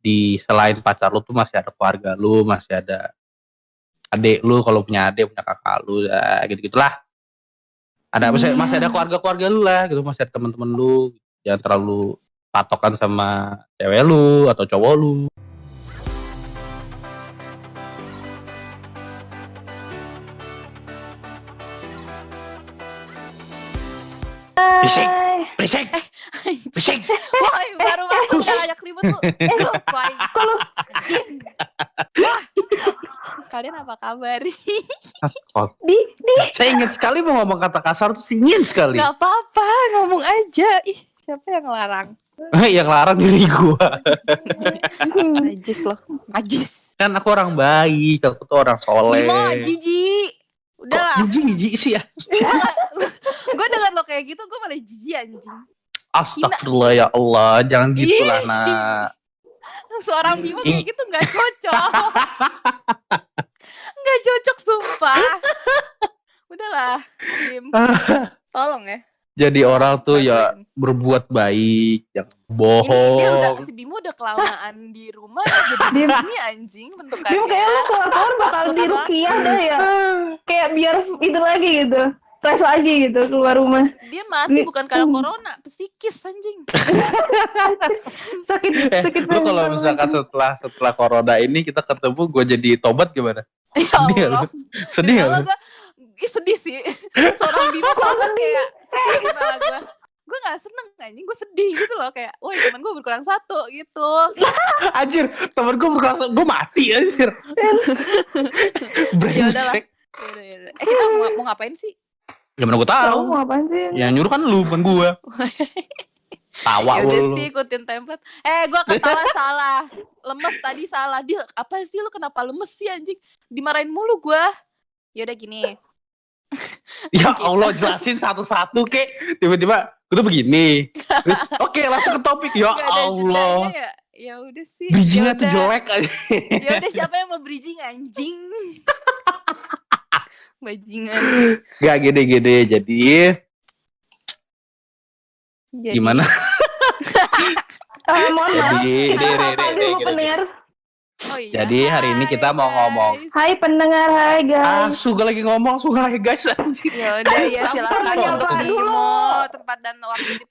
di selain pacar lu tuh masih ada keluarga lu, masih ada adik lu kalau punya adik, punya kakak lu, ya gitu-gitulah. Ada masih ada keluarga-keluarga lu lah gitu, masih ada teman-teman lu. Jangan terlalu patokan sama cewek lu atau cowok lu. Berisik, berisik, berisik. Woi, baru masuk udah ngajak ribut lu. Kalau wah, kalian apa kabar? Saya ingin sekali mau ngomong kata kasar tuh, ingin sekali. Gak apa-apa, ngomong aja. Ih, siapa yang larang? Yang larang diri gua. Najis loh, najis. Kan aku orang baik, aku tuh orang soleh. Bimo, jijik. Udah lah. Jijik sih ya. Gue denger lo kayak gitu, gue malah jijik anjing. Astagfirullah ya Allah, jangan gitulah nak. Seorang Bimo kayak gitu gak cocok. Gak cocok sumpah. Udahlah, Bim. Tolong ya. Jadi orang tuh ya berbuat baik, jangan bohong. Ini dia udah, si Bimo udah kelamaan di rumah jadi ini anjing bentukannya. Bim kayak lu keluar bakal di rukiah dah ya. Kayak biar itu lagi gitu. Fresh lagi gitu keluar rumah. Dia mati bukan karena corona, psikis anjing. sakit Lu kalau misalkan setelah corona ini kita ketemu, gue jadi tobat gimana? Ya Allah. Sedih ya? Sedih sih. Seorang Bimo kalau kayak sedih kepala gue. Gue gak seneng anjing, gue sedih gitu loh. Kayak, woi temen gue berkurang 1 gitu. Anjir, temen gue berkurang 1, gue mati anjir. Brengsek. Yaudah. Kita mau ngapain sih? Gimana gue tahu? Mau ngapain sih? Yang nyuruh kan lu, bukan gue. Tawa lu. Yaudah sih, ikutin template. Gue ketawa salah. Lemes tadi salah. Dia, apa sih lu kenapa lemes sih anjing? Dimarahin mulu gue. Yaudah gini. Ya Allah, jelasin satu-satu kek. Tiba-tiba gue tuh begini. Terus oke, langsung ke topik. Ya Allah. Ya udah sih. Bridgingnya tuh jelek aja. Ya udah, siapa yang mau bridging anjing? Bajingan. Gak gede-gede. Jadi gimana? Mohon maaf. Kita sapa dulu pendengar. Oh iya. Jadi hari ini kita mau ngomong. Hai pendengar, hai guys. Suka lagi ngomong, suka lagi guys anjir. Ya udah ya, silakan untuk Bimo, tempat dan waktu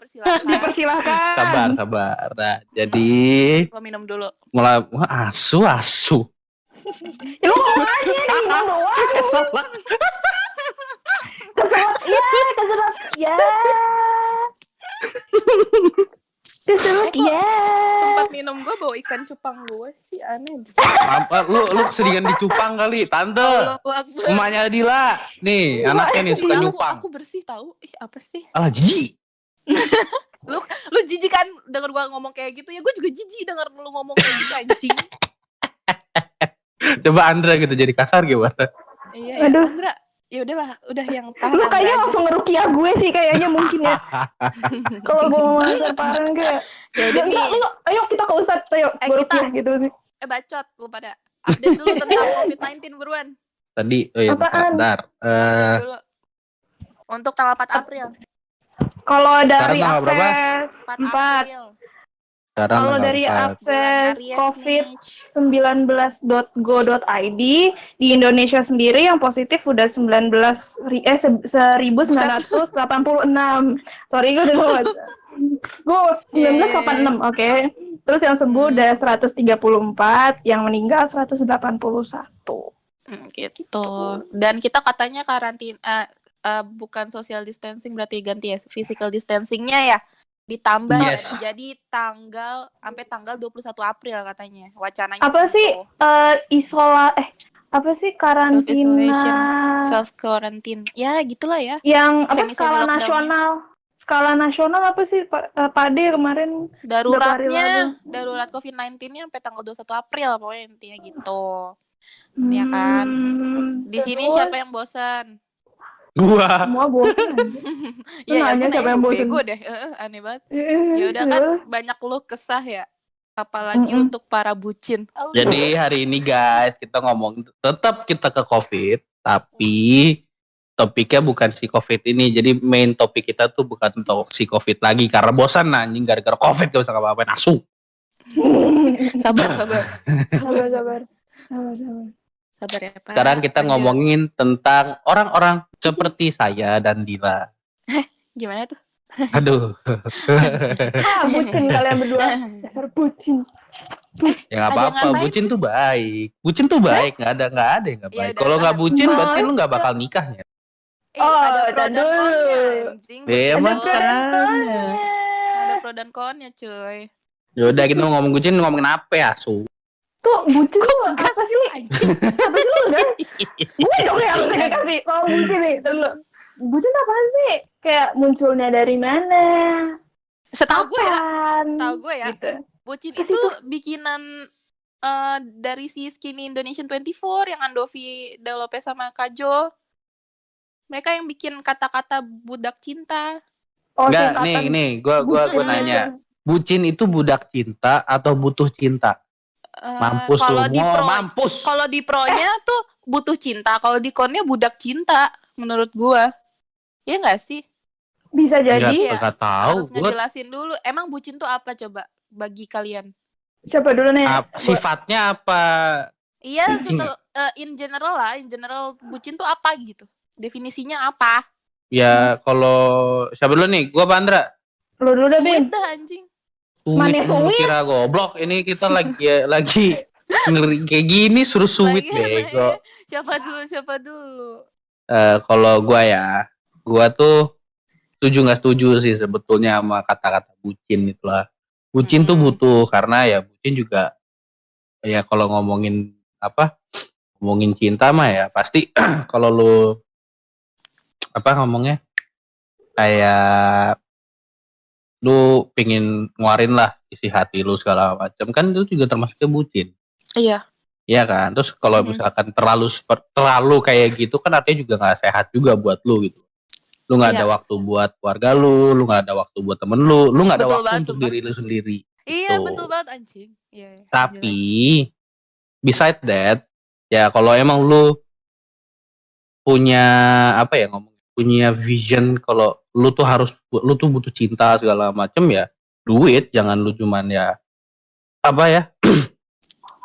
dipersilakan. Sabar. Nah, jadi lo minum dulu. mulai asu. Lu ngomong aja nih, ngomong doang. Keselak ya. Keselak ya. Tempat minum gue bawa ikan cupang gue sih, aneh. Apa lu keseringan dicupang kali, tante. Emaknya Dila. Nih, anaknya nih suka nyupang. Aku bersih tahu. Ih, apa sih? Alah, jijik. Lu jijik kan denger gue ngomong kayak gitu ya? Gue juga jijik denger lu ngomong kayak gitu anjing. Coba Andra gitu jadi kasar gimana? Iya, aduh. Andra. Ya udahlah, udah yang tahan. Lu kayaknya langsung ngerukiah gue sih kayaknya mungkin ya. Kalau gue mau masuk parang kayak. Ya udah nih. Ayo kita ke Ustadz, ayo berukiah gitu. Bacot lu pada. Update dulu tentang COVID-19 buruan. Tadi, bentar. Dulu. Untuk tanggal 4 April. Kalau dari akses 4 April. Kalau dari akses covid19.go.id di Indonesia sendiri yang positif udah 1986. Sorry gue udah lewat. Gue 1986, oke. Terus yang sembuh udah 134, yang meninggal 181. Gitu. Dan kita katanya karantina bukan social distancing, berarti ganti ya physical distancingnya ya. Ditambah jadi sampai tanggal 21 April katanya wacananya. Apa sih apa sih karantina self quarantine ya gitulah ya, yang apa skala nasional apa sih Pak Ade kemarin darurat COVID-19-nya sampai tanggal 21 April pokoknya intinya gitu. Ya kan di sini siapa yang bosan? Gua. Semua bosan. Ya siapa yang bosan? Gue deh, aneh banget. Ya udah kan banyak lu kesah ya. Apalagi untuk para bucin. Jadi hari ini guys, kita ngomong tetap kita ke COVID, tapi topiknya bukan si COVID ini. Jadi main topik kita tuh bukan untuk si COVID lagi karena bosan anjing gara-gara COVID gak bisa ngapa-ngapain asu. Sabar. Sabar. Sabar ya, Pak. Sekarang kita Lanjut. ngomongin tentang orang-orang seperti saya dan Dila. Gimana tuh? Aduh. Bucin kalian berdua. Dasar bucin. Ya nggak ada yang apa-apa, ngatain. bucin tuh baik. Bucin tuh baik, nggak ada yang nggak Ya baik. udah, Kalau nggak tahan. bucin, berarti lu nggak Masa? bakal nikahnya. Ada pro tar dan konnya, dulu. anjing. Ya, Ada Betul. pro dan makanya. Ada pro dan konnya, cuy. Yaudah kita ngomong bucin, ngomongin apa ya, Su? Tuh bucin Kok tuh ngegas apa sih? anjing? Apa sih lu enggak? Gue dong yang harus dikasih kalau bucin nih. Dulu. Bucin apa sih? Kayak munculnya dari mana? Setahu gue ya, Kapan? Gitu. bucin Ke itu situ. bikinan dari si Skinny Indonesian 24 yang Andovi Delope sama Kajo. Mereka yang bikin kata-kata budak cinta. Oh, Enggak, singkatan. nih, gua Bucin. nanya. Bucin itu budak cinta atau butuh cinta? Mampus Kalau lu, di pro, mampus. kalau di pro-nya tuh butuh cinta, kalau di konnya budak cinta menurut gua. Ya nggak sih? Bisa jadi. Iya, Nggak tahu. Harus ngejelasin dulu. Emang bucin tuh apa coba bagi kalian? Siapa dulu nih? Sifatnya apa? Iya, in general bucin tuh apa gitu? Definisinya apa? Ya kalau siapa dulu nih? Gua Pandra. Lu dulu deh, Bin. Sweet dah anjing. Manis Lu sweet. kira goblok? Ini kita lagi ngeri kayak gini suruh sweet Lagian, bego. Siapa dulu? Kalau gua tuh setuju nggak setuju sih sebetulnya sama kata-kata bucin itulah. Bucin tuh butuh karena ya bucin juga ya kalau ngomongin cinta mah ya pasti kalau lu ngomongnya kayak lu pingin nguarin lah isi hati lu segala macam kan itu juga termasuknya bucin. Iya. Iya kan. Terus kalau misalkan terlalu kayak gitu kan artinya juga nggak sehat juga buat lu gitu. Lu nggak ada waktu buat keluarga lu nggak ada waktu buat temen lu nggak ada Betul waktu banget, untuk sumpah. diri lu sendiri. Iya, Gitu. betul banget anjing. Iya. Tapi beside that ya kalau emang lu punya punya vision kalau lu tuh butuh cinta segala macem ya duit jangan lu cuman ya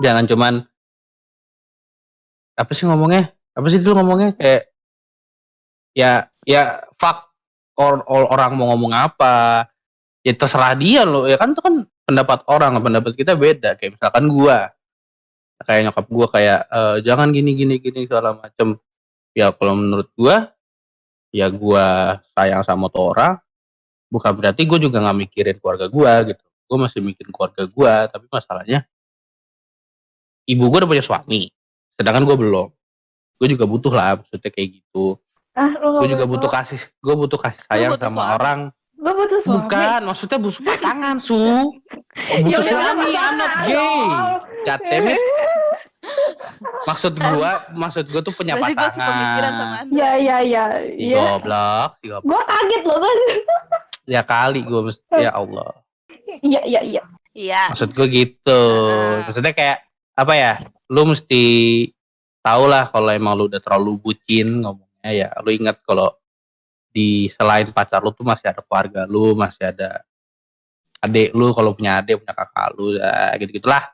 jangan cuman apa sih dulu ngomongnya kayak ya fuck orang mau ngomong apa ya terserah dia loh ya kan itu kan pendapat kita beda kayak misalkan gua kayak nyokap gua kayak jangan gini segala macem ya kalau menurut gua ya gua sayang sama tuh orang bukan berarti gua juga nggak mikirin keluarga gua gitu gua masih mikirin keluarga gua tapi masalahnya ibu gua udah punya suami sedangkan gua belum gua juga butuh lah maksudnya kayak gitu gue juga butuh kasih sayang butuh sama suami. orang. Lu butuh suami? Bukan, maksudnya butuh pasangan, Su. Butuh suami, I'm not gay. God damn it. Maksud gua tuh punya Berarti gue sih pemikiran sama pasangan. Anda. Iya. Goblok. Gua kaget loh kan. Ya kali gua mesti ya Allah. Iya. Iya. Maksud gua gitu. Maksudnya kayak apa ya? Lu mesti tahu lah kalau emang lu udah terlalu bucin ngomongnya ya lu ingat kalau di selain pacar lu tuh masih ada keluarga lu, masih ada adik lu kalau punya adik, punya kakak lu ya gitu-gitulah.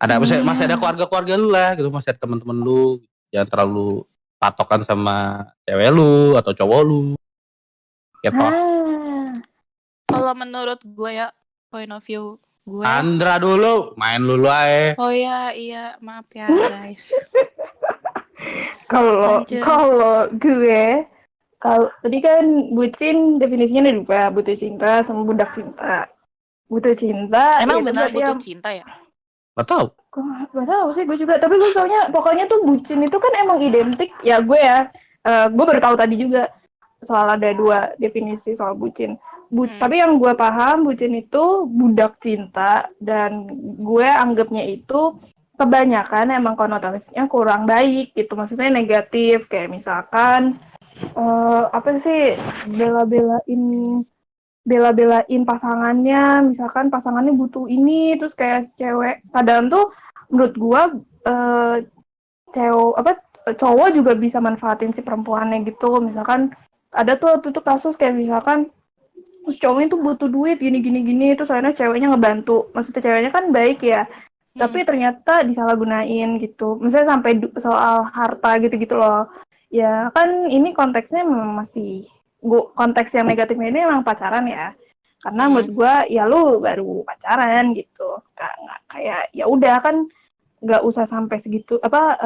Masih ada keluarga lu lah gitu, masih ada teman-teman lu. Jangan terlalu patokan sama cewek lu atau cowok lu. Gitu. Kalau menurut gue ya, point of view gue. Andra dulu, main dulu aja. Oh iya, maaf ya guys. Kalau gue tadi kan bucin definisinya ada dua, butuh cinta sama budak cinta. Butuh cinta. Emang ya benar butuh cinta ya? Gak tahu. Gak tahu sih gue juga. Tapi gue soalnya pokoknya tuh bucin itu kan emang identik ya gue ya. Gue baru tahu tadi juga soal ada dua definisi soal bucin. Tapi yang gue paham bucin itu budak cinta dan gue anggapnya itu kebanyakan emang konotatifnya kurang baik gitu, maksudnya negatif kayak misalkan bela-belain pasangannya, misalkan pasangannya butuh ini terus kayak cewek kadang tuh menurut gua cowok juga bisa manfaatin si perempuannya gitu. Misalkan ada tuh kasus kayak misalkan terus cowoknya tuh butuh duit gini terus akhirnya ceweknya ngebantu, maksudnya ceweknya kan baik ya, tapi ternyata disalahgunain gitu, misalnya sampai soal harta gitu loh. Ya kan ini konteksnya memang masih konteks yang negatifnya ini emang pacaran ya, karena menurut gue ya lu baru pacaran gitu, nggak kayak ya udah kan nggak usah sampai segitu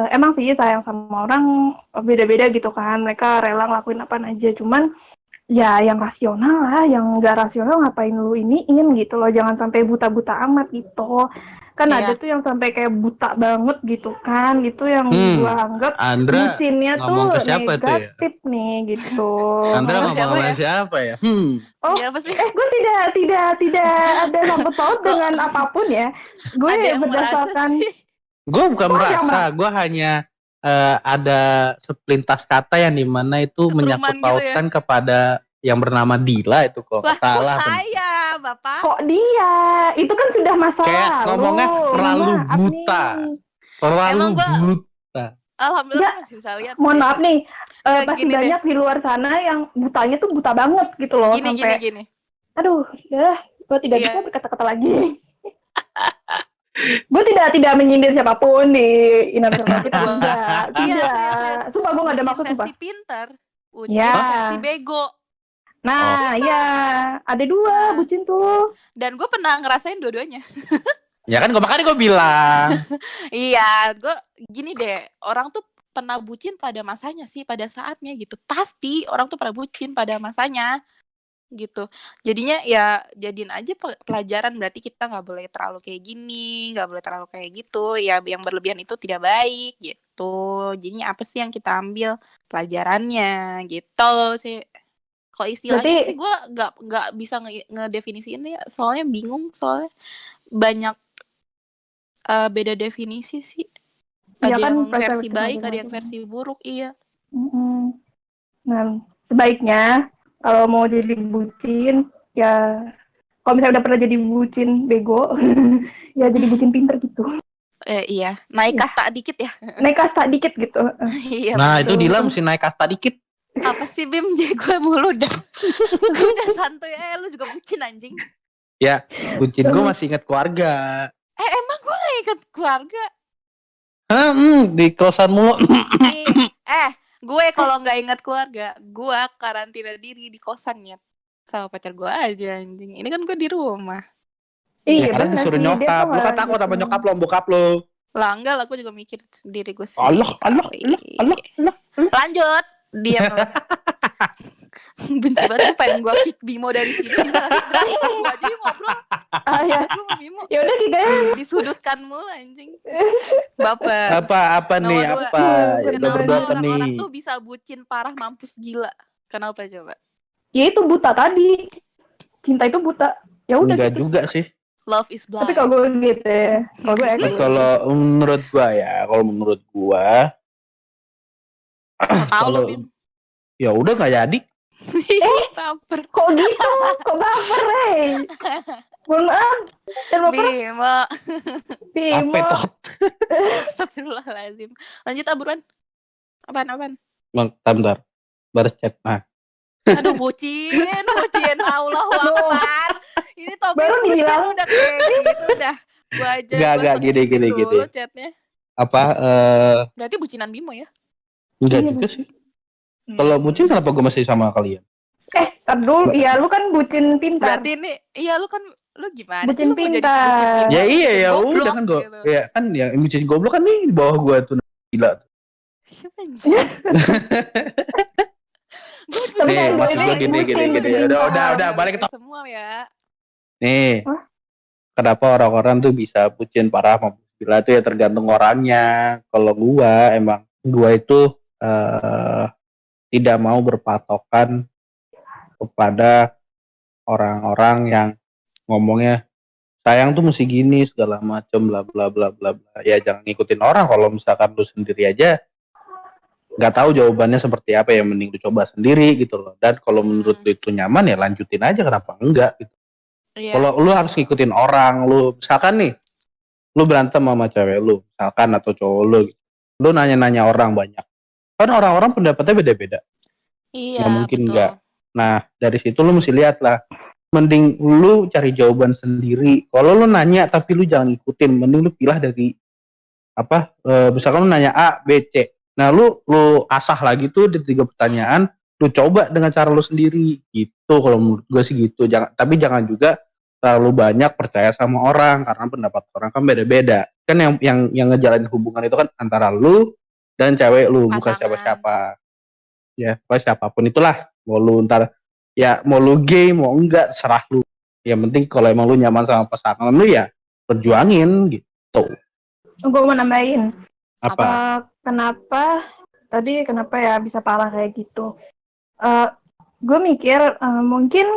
emang sih sayang sama orang beda-beda gitu kan, mereka rela ngelakuin apa aja, cuman ya yang rasional lah, yang nggak rasional ngapain lu iniin gitu loh, jangan sampai buta-buta amat gitu kan. Ada tuh yang sampai kayak buta banget gitu kan, gitu yang gua anggap Andra bucinnya ngomong tuh ke siapa tuh ya? negatif nih gitu. Andra Ngomong ngomong sama siapa ya? Oh, Iya, apa sih? gue tidak ada sangkut paut dengan apapun ya. Gue Ada yang berdasarkan merasa sih. Gue bukan Oh, merasa, gue hanya ada seplintas kata yang dimana itu Setruman menyangkut gitu ya? pautkan kepada yang bernama Dila itu kok Lah, salah. kok saya, Bapak? kok dia itu kan sudah masa Kayak lalu. ngomongnya terlalu Mohon maaf buta. nih. Terlalu Emang gua- buta. Alhamdulillah Nggak, masih bisa lihat. Mohon sih. maaf nih, Nggak, pasti gini banyak di luar sana yang butanya tuh buta banget gitu loh, sampai Gini. aduh, ya, gue tidak Iya. bisa berkata-kata lagi. Gue tidak menyindir siapapun di Indonesia kita, tidak. serius. Sumpah gue nggak ada Bucin maksud, sumpah. versi pintar, bucin Ya. versi bego. Nah, ya, ada dua bucin tuh. Dan gue pernah ngerasain dua-duanya. Ya kan makanya gue bilang. Iya, gue gini deh, orang tuh pernah bucin pada masanya sih, pada saatnya gitu. Pasti orang tuh pernah bucin pada masanya gitu. Jadinya ya jadiin aja pelajaran, berarti kita nggak boleh terlalu kayak gini, nggak boleh terlalu kayak gitu. Ya yang berlebihan itu tidak baik gitu. Jadinya apa sih yang kita ambil pelajarannya gitu sih. Kalau istilahnya Berarti- sih gue nggak bisa ngedefinisiin ya, soalnya bingung, soalnya banyak beda definisi sih. Ya Ada kan, yang versi perspektif baik, ada yang masing-masing. versi buruk, iya. Nah, sebaiknya kalau mau jadi bucin, ya kalau misalnya udah pernah jadi bucin bego, ya jadi bucin pinter gitu. Iya, naik kasta dikit ya. Naik kasta dikit gitu. Iya. Nah betul. itu Dila mesti naik kasta dikit. Apa sih Bim, jadi gue mulu dah. Gue udah santuy, lu juga bucin anjing. Ya bucin gue masih ingat keluarga. Emang gue gak inget keluarga? Di kosan mulu. Gue kalau nggak inget keluarga, gue karantina diri di kosannya sama pacar gue aja anjing. Ini kan gue di rumah. Iya, Karena benar disuruh sih, dia nyokap. tuh Lu kan takut sama gitu. nyokap lo, bokap lo. Lah enggak lah, gue juga mikir sendiri gue sih. Allah. Lanjut, diam lu. Benci banget, gue pengen gue kick Bimo dari sini. Bisa gak sih? Terakhir gue aja yang ngobrol. Ya. Gue sama Bimo Ya udah kita disudutkan mulu anjing. Baper. Apa nih? Nomor Apa? Ya, udah Kenapa berdua apa orang-orang nih? tuh bisa bucin parah mampus gila? Kenapa coba? Ya itu buta tadi. Cinta itu buta. Ya udah Enggak gitu. juga sih. Love is blind. Tapi kalau gue gitu ya. Kalau gue Nah, kalau menurut gua tahu kalau lo Bim. ya udah nggak jadi. Baper. kok gitu? Kok baper, Mohon maaf. Dan baper Bimo. Bimo. Apa tot? Astagfirullahaladzim. Lanjut buruan. Apaan? Bentar. Baru chat. Nah, Aduh bucin. Allahu Akbar. Ini topik Baru bucin dibilang. udah kayak gitu udah. Gua aja. Enggak, gini. Dulu chatnya. Apa? Berarti bucinan Bimo ya? Enggak Iya, juga sih. Kalau bucin kenapa gue masih sama kalian? Tar dulu, iya lu kan bucin pintar. Berarti ini, iya lu kan, lu gimana Bucin sih? Lu mau jadi pintar. bucin pintar? Ya iya ya Goblok udah kan gue. gitu. Ya kan yang bucin goblok kan nih di bawah gue tuh gila. Siapa anjing? Tapi Nih, kan maksud gue gue ini gini. bucin Udah pintar. balik ke topik. Semua ya. Nih. Hah? Kenapa orang-orang tuh bisa bucin parah maupun gila itu ya tergantung orangnya. Kalau gua itu tidak mau berpatokan kepada orang-orang yang ngomongnya sayang tuh mesti gini segala macam bla bla bla bla bla. Ya jangan ngikutin orang. Kalau misalkan lu sendiri aja nggak tahu jawabannya seperti apa, ya mending lu coba sendiri gitu loh. Dan kalau menurut lu itu nyaman ya lanjutin aja, kenapa enggak gitu. Iya. Kalau lu harus ngikutin orang, lu misalkan nih lu berantem sama cewek lu misalkan atau cowok lu gitu. Lu nanya-nanya orang banyak, kan orang-orang pendapatnya beda-beda. Iya, Nggak mungkin betul. nggak. Nah dari situ lu mesti lihat lah mending lu cari jawaban sendiri. Kalau lu nanya tapi lu jangan ikutin, mending lu pilah dari misalkan lu nanya A, B, C. Nah, lu asah lagi tuh di 3 pertanyaan, lu coba dengan cara lu sendiri gitu. Kalau menurut gue sih gitu. Jangan juga terlalu banyak percaya sama orang karena pendapat orang kan beda-beda. Kan yang ngejalanin hubungan itu kan antara lu dan cewek lu, bukan Pasangan. siapa-siapa. Ya, pokoknya siapapun itulah. Mau lu ntar ya mau lu gay mau enggak serah lu. Yang penting kalau emang lu nyaman sama pasangan lu ya perjuangin gitu. Gue mau nambahin. Apa? Kenapa ya bisa parah kayak gitu? Gue mikir mungkin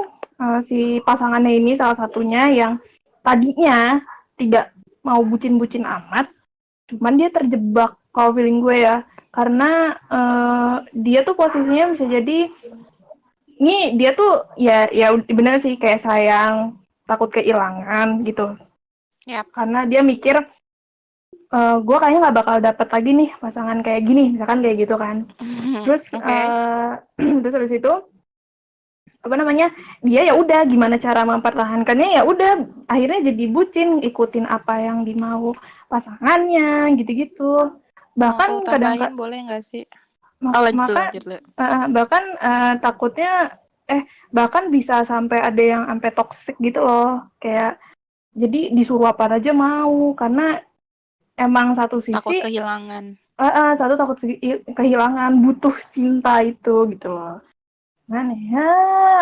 si pasangannya ini salah satunya yang tadinya tidak mau bucin-bucin amat, cuman dia terjebak kalau feeling gue ya, karena dia tuh posisinya bisa jadi ini dia tuh ya benar sih kayak sayang, takut kehilangan gitu. Yap. Karena dia mikir gue kayaknya nggak bakal dapet lagi nih pasangan kayak gini, misalkan kayak gitu kan. Terus terus habis itu dia ya udah gimana cara mempertahankannya, ya udah akhirnya jadi bucin, ikutin apa yang dimau pasangannya gitu-gitu. Bahkan kadang-kadang boleh nggak sih? Lanjut. Bahkan takutnya bahkan bisa sampai ada yang sampai toksik gitu loh, kayak jadi disuruh apa aja mau karena emang satu sisi takut kehilangan. Satu takut kehilangan, butuh cinta itu gitu loh. Nah nih ya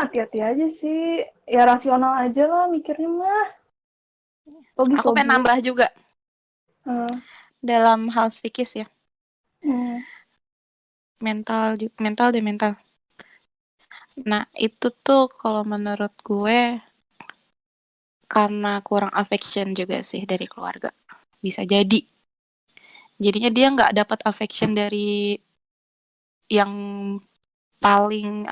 hati-hati aja sih, ya rasional aja lah mikirnya mah. Aku pengen nambah juga dalam hal psikis ya. Mental. Nah itu tuh kalau menurut gue karena kurang affection juga sih dari keluarga, bisa jadi. Jadinya dia nggak dapat affection dari yang paling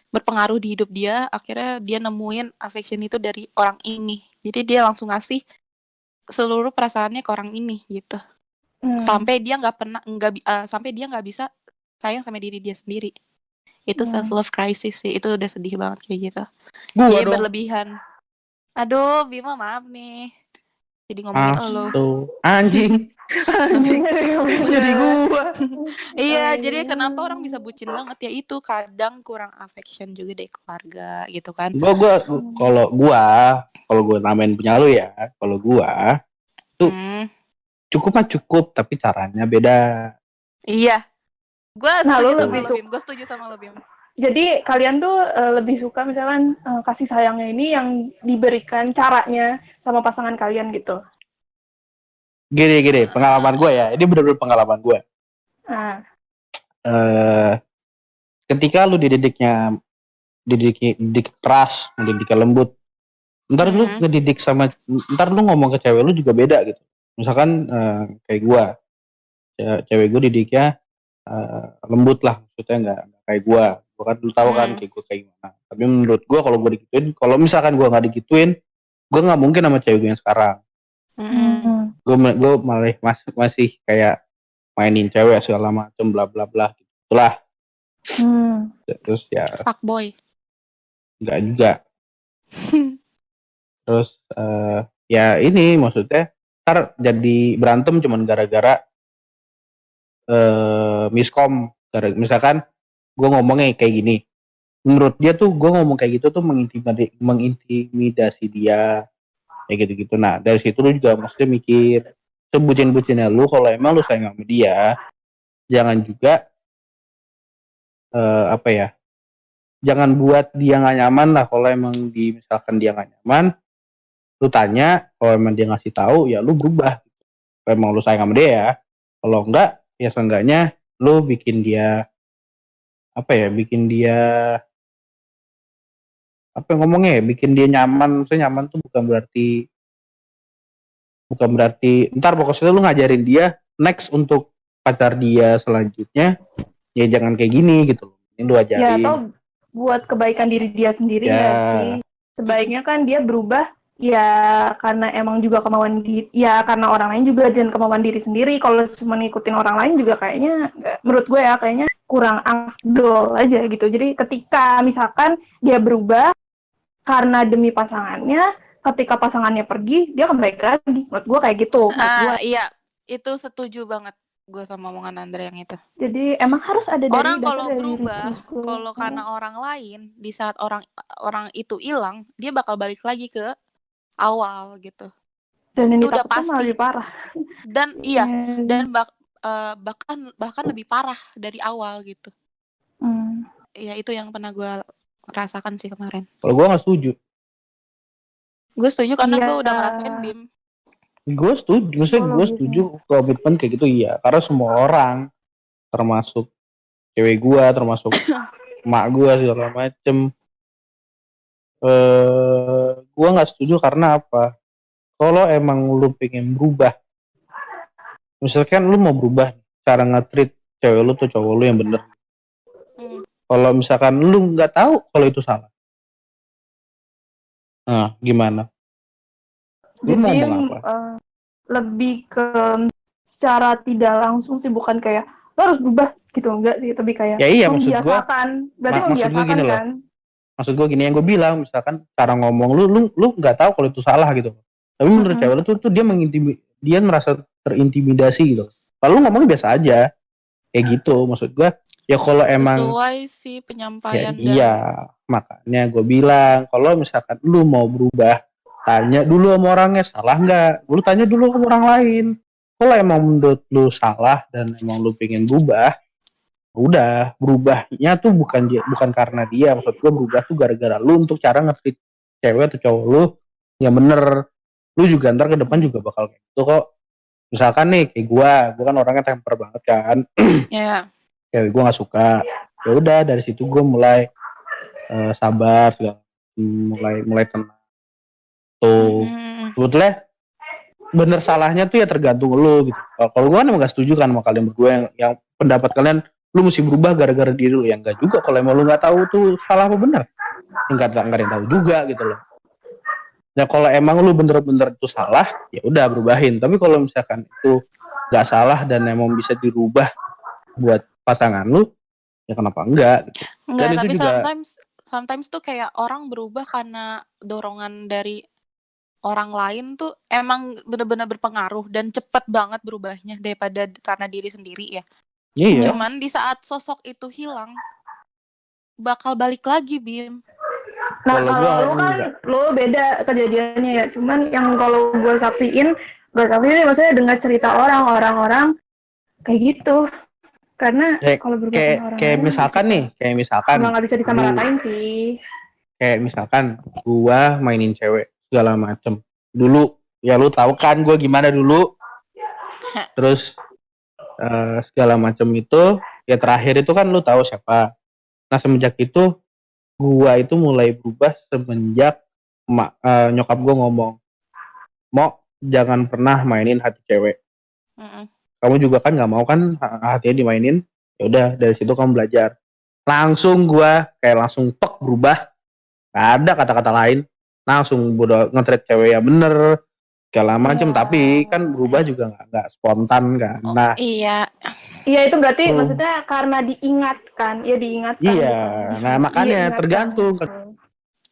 berpengaruh di hidup dia, akhirnya dia nemuin affection itu dari orang ini. Jadi dia langsung ngasih seluruh perasaannya ke orang ini gitu. Sampai dia nggak bisa sayang sama diri dia sendiri. Itu self love crisis sih. Itu udah sedih banget kayak gitu. Jadi berlebihan. Aduh, Bima maaf nih. Jadi ngomongin lo. Anjing. Jadi gua. Iya, jadi kenapa orang bisa bucin banget ya, itu kadang kurang affection juga dari keluarga gitu kan. Kalau gue namain punya lu ya, kalau gua tuh cukup tapi caranya beda. Iya. Gue setuju sama lo, Bim. Jadi kalian tuh lebih suka misalkan kasih sayangnya ini yang diberikan caranya sama pasangan kalian gitu. Gini, pengalaman gue ya. Ini benar-benar pengalaman gue. Ketika lu dididik keras, didiknya lembut, ntar lu ntar lu ngomong ke cewek lu juga beda gitu. Misalkan kayak gue, cewek gue didiknya lembut lah, maksudnya nggak kayak gue kan lu tahu kan kayak gue kayak gimana. Tapi menurut gue kalau gue digituin, kalau misalkan gue nggak digituin, gue nggak mungkin sama cewek gue yang sekarang. Gue malah masih kayak mainin cewek segala macem bla bla bla gitulah. Terus ya fuckboy enggak juga. Terus ya ini maksudnya ntar jadi berantem cuman gara-gara miskom. Misalkan gue ngomongnya kayak gini, menurut dia tuh gue ngomong kayak gitu tuh mengintimidasi dia kayak gitu-gitu. Nah dari situ lu juga maksudnya mikir sebucin-bucinnya lu, kalau emang lu sayang sama dia, jangan juga jangan buat dia nggak nyaman lah. Kalau emang misalkan dia nggak nyaman, lu tanya, kalau emang dia ngasih tahu ya lu berubah. Kalau emang lu sayang sama dia ya, kalau enggak ya seenggaknya lu bikin dia bikin dia bikin dia nyaman. Maksudnya nyaman tuh bukan berarti ntar pokoknya lu ngajarin dia next untuk pacar dia selanjutnya ya jangan kayak gini gitu loh. Ini lu ajarin. Ya atau buat kebaikan diri dia sendiri ya sih. Sebaiknya kan dia berubah ya karena emang juga kemauan karena orang lain juga dan kemauan diri sendiri. Kalau cuma ngikutin orang lain juga kayaknya menurut gue ya kayaknya kurang afdol aja gitu. Jadi ketika misalkan dia berubah karena demi pasangannya, ketika pasangannya pergi dia akan baik lagi. Menurut gue kayak gitu. Iya, itu setuju banget gue sama omongan Andre yang itu. Jadi emang harus ada dari Orang dasar kalau dari berubah, diri kalau karena orang lain, di saat orang itu hilang, dia bakal balik lagi ke awal gitu. dan yang Itu udah ditakutkan malah pasti. lebih parah. Dan iya, dan bahkan lebih parah dari awal gitu. Ya itu yang pernah gue rasakan sih kemarin. Kalau gue nggak setuju. Gue setuju karena Iya. gue udah ngerasain Bim. Gue setuju, maksudnya gue setuju komitmen kayak gitu iya, karena semua orang, termasuk cewek gue, termasuk emak gue segala macem. Gue nggak setuju karena apa? Kalau emang lu pengen berubah, misalkan lu mau berubah, cara nge-treat cewek lu tuh cowok lu yang bener. Kalau misalkan lu nggak tahu kalau itu salah, nah gimana? Lu mau Jadi ngomong apa? lebih ke secara tidak langsung sih, bukan kayak lo harus berubah gitu, enggak sih, tapi kayak Ya iya, membiasakan. Berarti membiasakan kan? Maksud gue gini, yang gue bilang, misalkan cara ngomong lu nggak tahu kalau itu salah gitu. Tapi menurut cewek lu tuh dia merasa terintimidasi gitu. Kalau lu ngomongnya biasa aja, kayak gitu. Maksud gue, ya kalau emang sesuai sih penyampaian. Ya, iya, makanya gue bilang kalau misalkan lu mau berubah, tanya dulu sama orangnya salah nggak. Lu tanya dulu sama orang lain. Kalau emang menurut lu salah dan emang lu pengen berubah, udah berubahnya tuh bukan karena dia. Maksud gue berubah tuh gara-gara lu untuk cara nge-treat cewek atau cowok lu yang bener. Lu juga ntar ke depan juga bakal kayak gitu kok. Misalkan nih kayak gue kan orangnya temper banget kan. Iya. Cewek gue nggak suka. Ya udah dari situ gue mulai sabar, mulai tenang. Tuh, sebetulnya bener salahnya tuh ya tergantung lu gitu. Kalau gue kan emang gak setuju kan sama kalian berdua yang pendapat kalian lu mesti berubah gara-gara diri lu, yang enggak juga. Kalau emang lu nggak tahu tuh salah apa benar, enggak ada yang tahu juga gitu loh. Ya kalau emang lu bener-bener itu salah, ya udah berubahin. Tapi kalau misalkan itu nggak salah dan emang bisa dirubah buat pasangan lu, ya kenapa enggak? Gitu. Enggak, dan tapi itu juga, sometimes tuh kayak orang berubah karena dorongan dari orang lain tuh emang benar-benar berpengaruh dan cepet banget berubahnya daripada karena diri sendiri ya. Iya. Cuman di saat sosok itu hilang, bakal balik lagi Bim. Nah kalau lu kan lu beda kejadiannya ya. Cuman yang kalau gue saksiin maksudnya dengar cerita orang-orang kayak gitu. Karena kalau berubah orang kayak misalkan nggak bisa disamaratain sih. Kayak misalkan gua mainin cewek segala macem dulu, ya lu tahu kan gua gimana dulu. Terus segala macem itu ya terakhir itu kan lu tahu siapa. Nah semenjak itu gua itu mulai berubah semenjak nyokap gua ngomong, "Mo, jangan pernah mainin hati cewek. Kamu juga kan nggak mau kan hatinya dimainin. Ya udah dari situ kamu belajar." Langsung gua kayak langsung tok berubah. Gak ada kata-kata lain, langsung udah nge-treat cewek yang bener segala macem. Tapi kan berubah juga nggak spontan kan. Nah iya itu berarti maksudnya karena diingatkan. Iya gitu. Nah makanya tergantung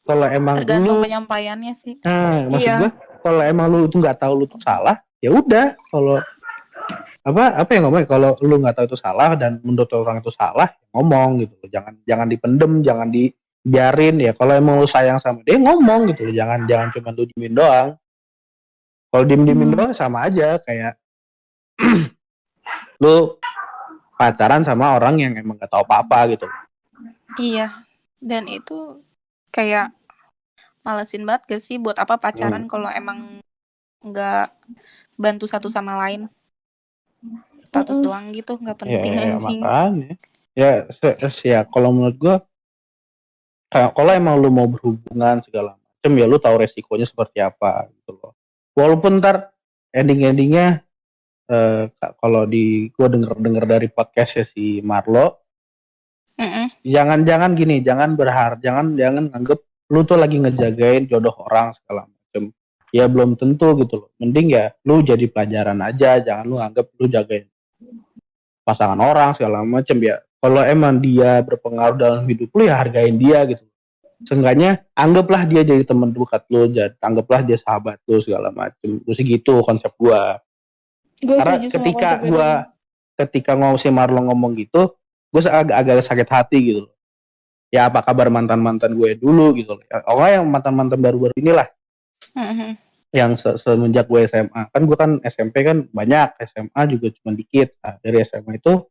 kalau emang tergantung lu penyampaiannya sih. Maksud gue kalau emang lu itu nggak tahu lu tuh salah, ya udah. Kalau apa yang ngomongnya, kalau lu nggak tahu itu salah dan menurut orang itu salah, ngomong gitu. Jangan dipendem, jangan dibiarin. Ya kalau emang lu sayang sama dia, ngomong gitu. Jangan cuma lu diemin doang. Kalau diemin doang sama aja kayak lu pacaran sama orang yang emang gak tahu apa-apa gitu. Iya, dan itu kayak malesin banget gak sih buat apa pacaran kalau emang nggak bantu satu sama lain, status doang gitu, nggak penting sih. Ya kalau menurut gue, kalau emang lu mau berhubungan segala macam, ya lu tahu resikonya seperti apa gitu loh. Walaupun ntar endingnya kalau gue denger dari podcastnya si Marlo, jangan gini, jangan nganggep lu tuh lagi ngejagain jodoh orang segala macam. Ya belum tentu gitu loh. Mending ya lu jadi pelajaran aja, jangan lu anggap lu jagain pasangan orang segala macam. Ya kalau emang dia berpengaruh dalam hidup lu, ya hargain dia gitu. Seenggaknya anggaplah dia jadi teman dekat lo, anggaplah dia sahabat lo segala macem. Terus gitu konsep gua. Gue Karena setuju sama konsep itu. ketika si Marlon ngomong gitu, gue agak sakit hati gitu. Ya apa kabar mantan-mantan gue dulu gitu. Oh yang mantan-mantan baru-baru inilah. Yang semenjak gue SMA. Kan gue kan SMP kan banyak, SMA juga cuma dikit. Nah, dari SMA itu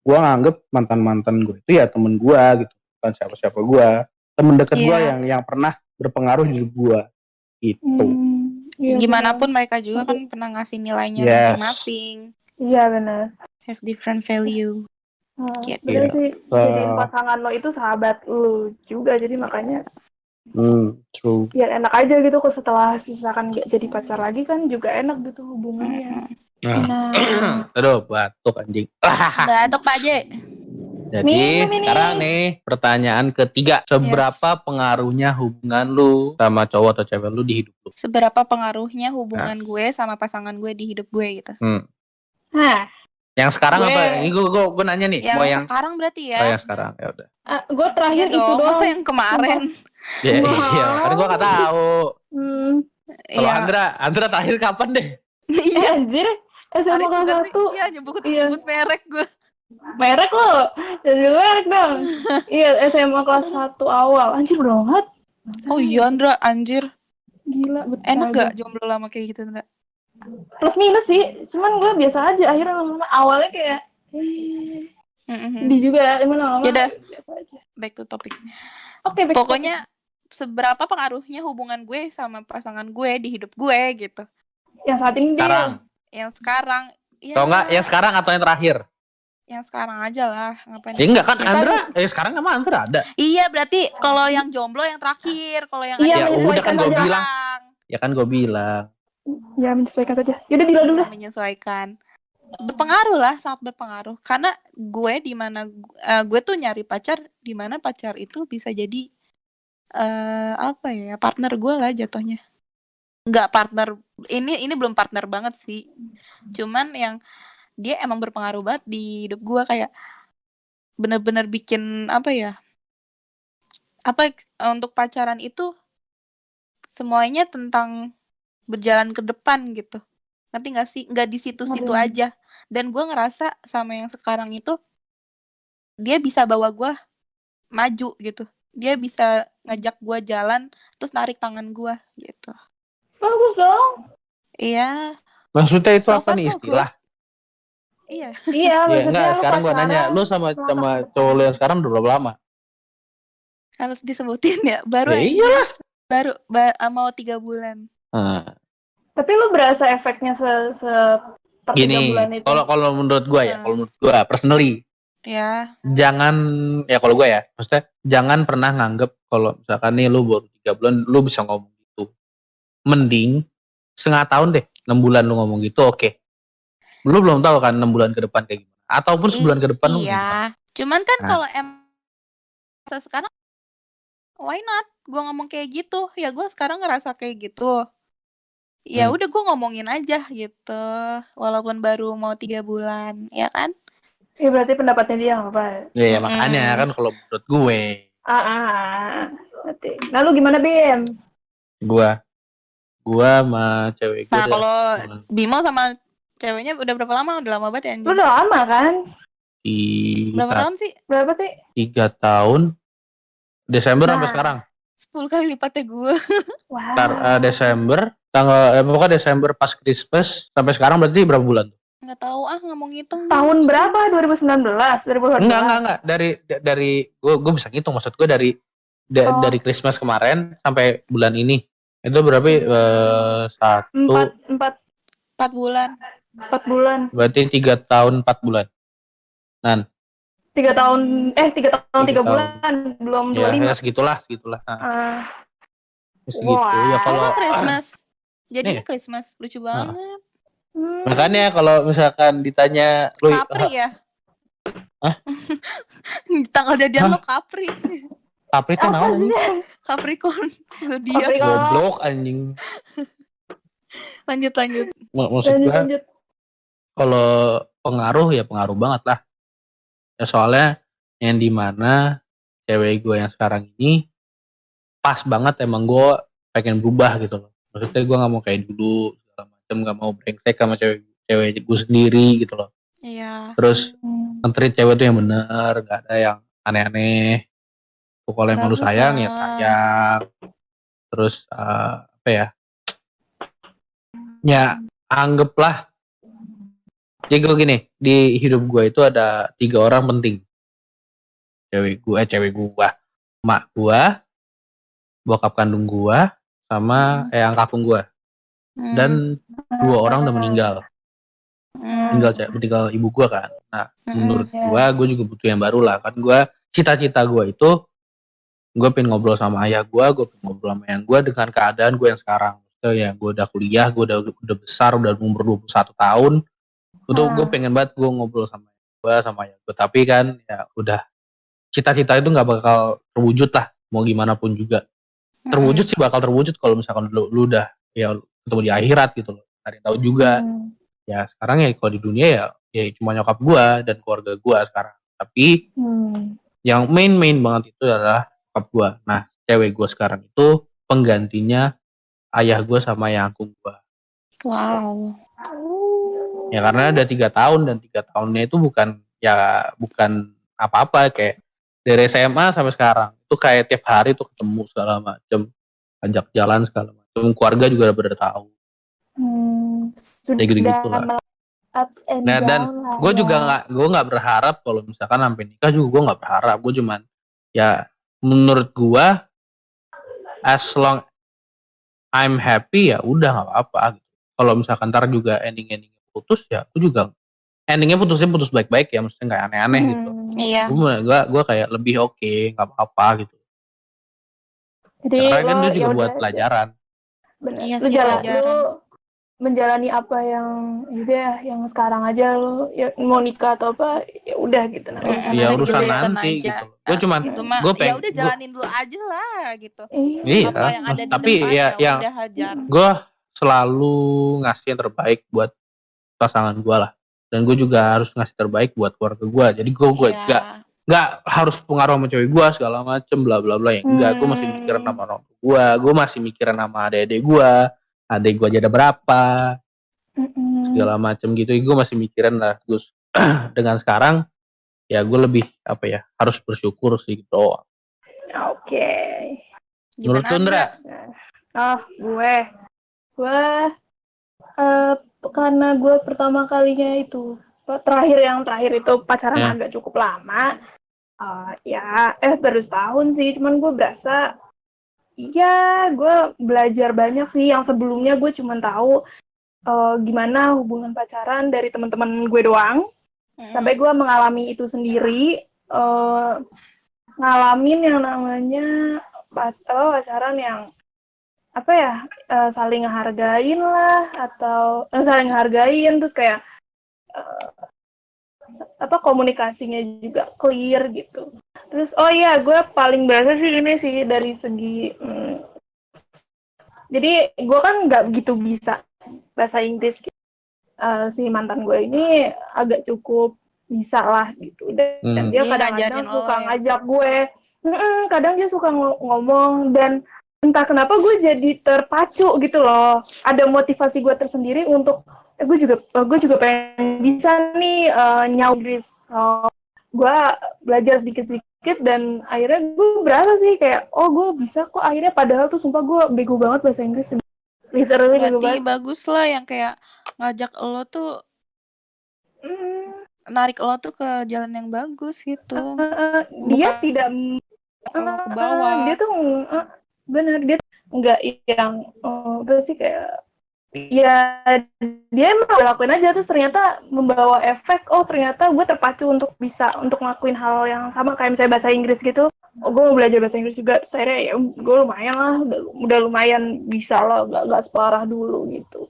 gue nganggep mantan-mantan gue itu ya temen gue gitu. Bukan siapa-siapa gue. Temen deket gue yang pernah berpengaruh di hidup gue. Gitu. Iya, Gimana benar. pun mereka juga kan pernah ngasih nilainya Yes. masing-masing. Iya benar. Have different value. Gitu. Bener Iya. sih, jadiin pasangan lo itu sahabat lo juga, jadi makanya True. biar enak aja gitu. Kok setelah misalkan gak jadi pacar lagi kan juga enak gitu hubungannya. Nah. Aduh, batuk anjing. Batuk Pak J. Jadi Minum ini. sekarang nih pertanyaan ketiga, seberapa pengaruhnya hubungan lu sama cowok atau cewek lu di hidup lu? Seberapa pengaruhnya hubungan gue sama pasangan gue di hidup gue gitu. Nah, Yang sekarang gue- apa? Ini gue nanya nih. Yang Mau yang sekarang berarti ya. Oh, yang sekarang ya udah. gue terakhir Iya itu dong, doang. masa yang kemarin. Ya, iya, kan gue nggak tahu. Kalau Iya. Andra terakhir kapan deh? Iya. Anjir, SMA Tarik kelas juga sih. 1. Iya, nyebut Iya. merek gue. Merek lo, jadi merek dong. Iya, SMA kelas 1 awal. Anjir udah banget. Oh iya Andra, anjir. Gila, betul. Enak gak jomblo lama kayak gitu Andra? Plus minus sih, cuman gue biasa aja. Akhirnya lama-lama awalnya kayak sedih juga, emang lama-lama Yaudah. biasa aja. Back to topic. Oke, back to Pokoknya seberapa pengaruhnya hubungan gue sama pasangan gue di hidup gue gitu. topic. Yang saat ini deh. Sekarang. Yang sekarang ya, Kalau enggak yang sekarang atau yang terakhir? Yang sekarang aja lah, ngapain? Ya enggak kan Ya kan- Andra, sekarang emang Andra ada. Iya, berarti kalau yang jomblo yang terakhir, kalau yang Iya, Ya udah kan gue menyesuaikan aja. bilang. Ya kan gue bilang. Ya menyesuaikan saja. Yaudah Dila dulu. Menyesuaikan. Berpengaruh lah, sangat berpengaruh. Karena gue di mana gue tuh nyari pacar di mana pacar itu bisa jadi apa ya, partner gue lah jatuhnya. Enggak partner, ini belum partner banget sih. Cuman yang dia emang berpengaruh banget di hidup gue, kayak bener-bener bikin apa ya, untuk pacaran itu semuanya tentang berjalan ke depan gitu. Ngerti gak sih? Nggak di situ-situ aja. Dan gue ngerasa sama yang sekarang itu dia bisa bawa gue maju gitu. Dia bisa ngajak gue jalan terus narik tangan gue gitu. Bagus dong. Iya. Maksudnya itu So apa far, nih so istilah? Iya. Iya, Ya maksudnya enggak, lu sekarang gue pacaran, nanya, lu sama cowok lu yang sekarang udah berapa lama? Harus disebutin ya. Baru Ya aja. iya. Baru mau 3 bulan. Tapi lu berasa efeknya per 3 Gini, bulan itu. kalau menurut gue ya, kalau menurut gue personally, Ya. jangan ya kalau gue ya, maksudnya jangan pernah nganggep kalau misalkan nih lu baru 3 bulan lu bisa ngomong gitu. Mending setengah tahun deh, 6 bulan lu ngomong gitu, oke. Lu belum tahu kan 6 bulan ke depan kayak gimana. Ataupun sebulan ke depan lu gimana. Iya. Cuman kan Nah. kalau sekarang why not? Gue ngomong kayak gitu. Ya gue sekarang ngerasa kayak gitu. Ya udah gue ngomongin aja gitu. Walaupun baru mau 3 bulan, ya kan? Iya berarti pendapatnya dia apa? Ya makanya kan kalau menurut gue. Berarti. Lalu gimana Bim? Gua sama cewek gue. Nah kalau Bimo sama ceweknya udah berapa lama? Udah lama banget ya anjing. Lu udah lama kan? Berapa tahun sih? Berapa sih? 3 tahun. Desember sampai sekarang. 10 kali lipatnya gue. Wow. Desember pokoknya Desember pas Christmas sampai sekarang berarti berapa bulan? Nggak tahu nggak mau ngitung. Tahun berapa? 2019? 2018? Enggak. Dari gue bisa ngitung, maksud gue dari Christmas kemarin sampai bulan ini. Itu berarti 4 bulan. 4 bulan. Berarti 3 tahun 4 bulan. 3 tahun 3 bulan belum 25. Ya segitulah. Segitu. Ya kalau Christmas. Jadi Christmas lucu banget. Makanya kalau misalkan ditanya lu Capri ya? Hah? Tanggal jadian lo Capri. Capri itu naon? Capricorn. Zodiak. Goblok anjing. Lanjut. Maksud gue kalau pengaruh ya pengaruh banget lah. Ya soalnya yang dimana cewek gue yang sekarang ini pas banget emang gue pengen berubah gitu loh. Maksudnya gue nggak mau kayak dulu segala macam, nggak mau brengsek sama cewek gue sendiri gitu loh. Iya. Terus nge-treat cewek tuh yang bener, nggak ada yang aneh-aneh. Kalau emang lu Bagus sayang ya lah. sayang. Terus apa ya? Ya anggaplah. Jadi gue gini, di hidup gue itu ada 3 orang penting. Cewek gue, mak gue, bokap kandung gue, sama eyang kakung gue. Dan 2 orang udah meninggal. Tinggal ibu gue kan. Nah, menurut gue juga butuh yang baru lah. Kan gue, cita-cita gue itu, gue pengen ngobrol sama ayah gue pengen ngobrol sama eyang gue dengan keadaan gue yang sekarang. So, ya gue udah kuliah, gue udah besar, udah umur 21 tahun. Gue pengen banget gue ngobrol sama gue sama ayah gue. Tapi kan ya udah, cita-cita itu nggak bakal terwujud lah, mau gimana pun juga. Terwujud sih bakal terwujud kalau misalkan lu udah ya ketemu di akhirat gitu loh. Ada tahu juga. Ya sekarang ya kalau di dunia ya cuma nyokap gua dan keluarga gua sekarang. Tapi yang main banget itu adalah nyokap gua. Nah, cewek gua sekarang itu penggantinya ayah gua sama yang akung gua. Wow. Ya karena ada 3 tahun dan 3 tahunnya itu bukan apa-apa, kayak dari SMA sampai sekarang itu kayak tiap hari tuh ketemu segala macam, ajak jalan segala macam, keluarga juga udah pada tahu. Sudah gitu lah. Ups and Nah, dan down lah gue ya. juga nggak berharap kalau misalkan sampai nikah juga gue nggak berharap. Gue cuman ya menurut gue as long I'm happy ya udah nggak apa-apa gitu. Kalau misalkan ntar juga endingnya putus ya aku juga endingnya putus baik-baik ya, maksudnya nggak aneh-aneh gitu. Iya. Gue kayak lebih oke, nggak apa-apa gitu. Jadi Karena kan lo itu juga ya buat udah pelajaran. benar. Iya Lu sih, pelajaran. lu menjalani apa yang udah yang sekarang aja lo ya, mau nikah atau apa ya udah gitu nah urusan Ya aja urusan gitu. nanti aja. gitu. Gue cuman Itu mah gue ya udah jalanin dulu aja lah gitu. iya, Apa yang ada di tapi depan ya yang udah hajar. gue selalu ngasih yang terbaik buat pasangan gue lah, dan gue juga harus ngasih terbaik buat keluarga gue. Jadi gue nggak harus pengaruh sama cewek gue segala macem bla bla bla, ya enggak. Gue masih mikirin sama orang gue masih mikirin sama adik adik gue aja ada berapa segala macem gitu. Gue masih mikirin lah. Gus dengan sekarang ya gue lebih apa ya, harus bersyukur sih gitu. Oke. Menurut lu, Ndra? Oh, gue karena gue pertama kalinya itu terakhir itu pacaran agak cukup lama. Baru setahun sih, cuman gue berasa ya gue belajar banyak sih. Yang sebelumnya gue cuma tahu gimana hubungan pacaran dari teman-teman gue doang, sampai gue mengalami itu sendiri, ngalamin yang namanya pacaran yang apa ya, saling ngehargain lah, atau saling ngehargain terus kayak komunikasinya juga clear gitu. Terus gue paling berasa sih ini sih dari segi jadi gue kan nggak begitu bisa bahasa Inggris gitu. Si mantan gue ini agak cukup bisa lah gitu, dan dia kadang-kadang suka ngajak gue, kadang dia suka ngomong, dan entah kenapa gue jadi terpacu gitu loh, ada motivasi gue tersendiri untuk gue juga pengen bisa nih nyawa Inggris. Gue belajar sedikit-sedikit dan akhirnya gue berasa sih kayak gue bisa kok akhirnya, padahal tuh sumpah gue bego banget bahasa Inggris, literally bego banget. Berarti bagus lah yang kayak ngajak lo tuh narik lo tuh ke jalan yang bagus gitu. Dia tidak ke bawah. Dia tuh benar, dia nggak yang sih kayak ya dia emang lakuin aja, terus ternyata membawa efek, ternyata gue terpacu untuk bisa untuk ngelakuin hal yang sama kayak misalnya bahasa Inggris gitu. Gue mau belajar bahasa Inggris juga, terus akhirnya ya gue lumayan lah, udah lumayan bisa lah, nggak separah dulu gitu.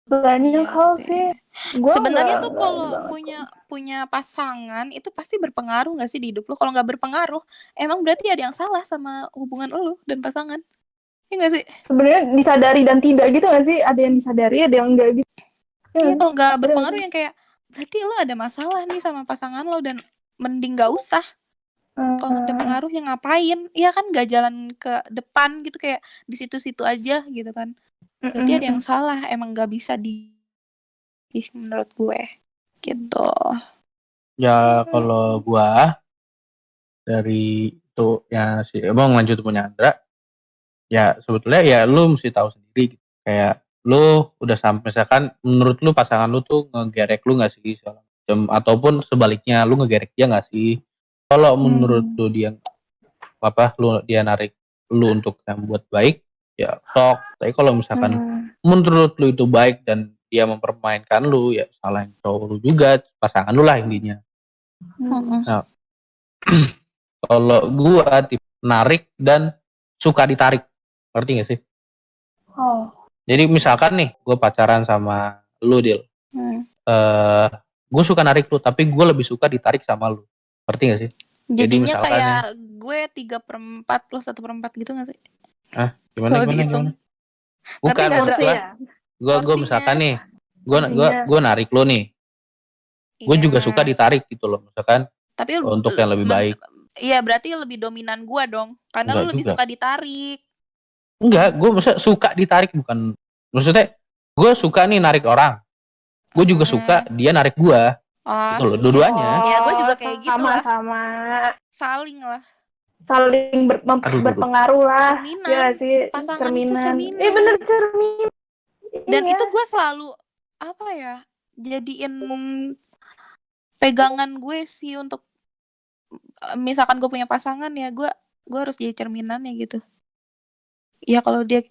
Banyak hal sih. Sebenarnya tuh kalau punya pasangan itu pasti berpengaruh nggak sih di hidup lo? Kalau nggak berpengaruh, emang berarti ada yang salah sama hubungan lo dan pasangan. Ya nggak sih? Sebenarnya disadari dan tidak gitu nggak sih? Ada yang disadari, ada yang enggak gitu. Iya, kalau nggak berpengaruh yang kayak berarti lo ada masalah nih sama pasangan lo dan mending nggak usah. Kalau ada pengaruh ya ngapain? Iya kan nggak jalan ke depan gitu kayak di situ-situ aja gitu kan. Berarti ada yang salah, emang nggak bisa menurut gue gitu. Ya kalau gua dari itu ya si emang lanjut punya Andra, ya sebetulnya ya lu mesti tahu sendiri gitu. Kayak lu udah sampai misalkan menurut lu pasangan lu tuh ngegerek lu nggak sih segala macem, ataupun sebaliknya lu ngegerek dia nggak sih? Kalau menurut lu dia dia narik lu untuk yang buat baik, ya sok. Tapi kalau misalkan menurut lu itu baik dan dia mempermainkan lu, ya salah yang cowok lu juga, pasangan lu lah intinya. Nah, kalau gua tipe narik dan suka ditarik, ngerti gak sih? Oh. Jadi misalkan nih, gue pacaran sama lu, Dil. Gue suka narik lu, tapi gue lebih suka ditarik sama lu. Ngerti gak sih? Jadinya misalkan kayak gue 3/4 lo 1/4 gitu gak sih? Gimana? Bukan, maksud gue misalkan nih, gue narik lu nih. Gue juga suka ditarik gitu loh, misalkan. Tapi untuk yang lebih baik. Iya, berarti lebih dominan gue dong, karena lu lebih suka ditarik. Enggak, gue maksudnya suka ditarik, bukan. Maksudnya, gue suka nih narik orang. Gue juga suka dia narik gue. Gitu loh, dua-duanya. Iya, gue juga kayak gitu lah. Sama-sama. Saling lah. Saling berpengaruh lah. Cerminan. Ya sih, Pasangan cerminan. itu cerminan. Bener, cerminan. Dan itu gue selalu, apa ya, jadiin pegangan gue sih untuk, misalkan gue punya pasangan ya, gue harus jadi cerminannya gitu. Ya kalau dia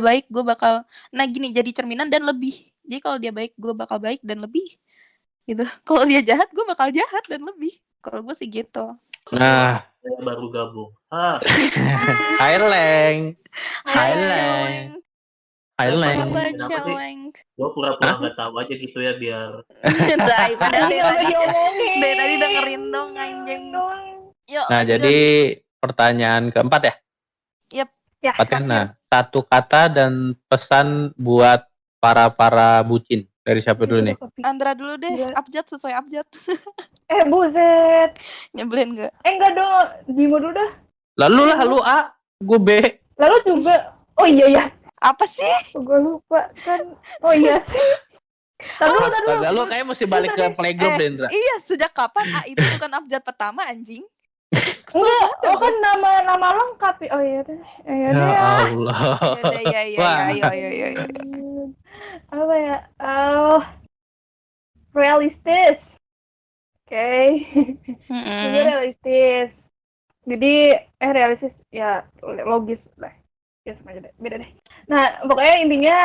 baik, gue bakal jadi cerminan dan lebih. Jadi kalau dia baik, gue bakal baik dan lebih gitu. Kalau dia jahat, gue bakal jahat dan lebih. Kalau gue sih gitu. Nah, saya baru gabung. Hai Leng. Gue pura-pura nggak tahu aja gitu ya biar. Padahal dari tadi dengerin dong anjing. Nah, jadi pertanyaan keempat ya? Yep. Ya, nah, satu kata dan pesan buat para bucin. Dari siapa dulu nih? Andra dulu deh, abjad sesuai abjad. Buset. Nyebelin gak? Enggak dong, Bimo dulu dah. Lalu lah, lu A, gue B. Lalu juga, oh iya. Apa sih? Gue lupa kan. Oh iya sih. Astaga, lu kayak mesti balik ke playgroup, Dendra. Iya, sejak kapan A itu bukan abjad pertama, anjing? Enggak, kan nama lengkap. Oh iya deh. Ya Allah. Iya. Apa ya? Realistis. Oke. Ini realistis. Jadi realistis ya logis lah. Ya sama aja deh. Beda deh. Nah, pokoknya intinya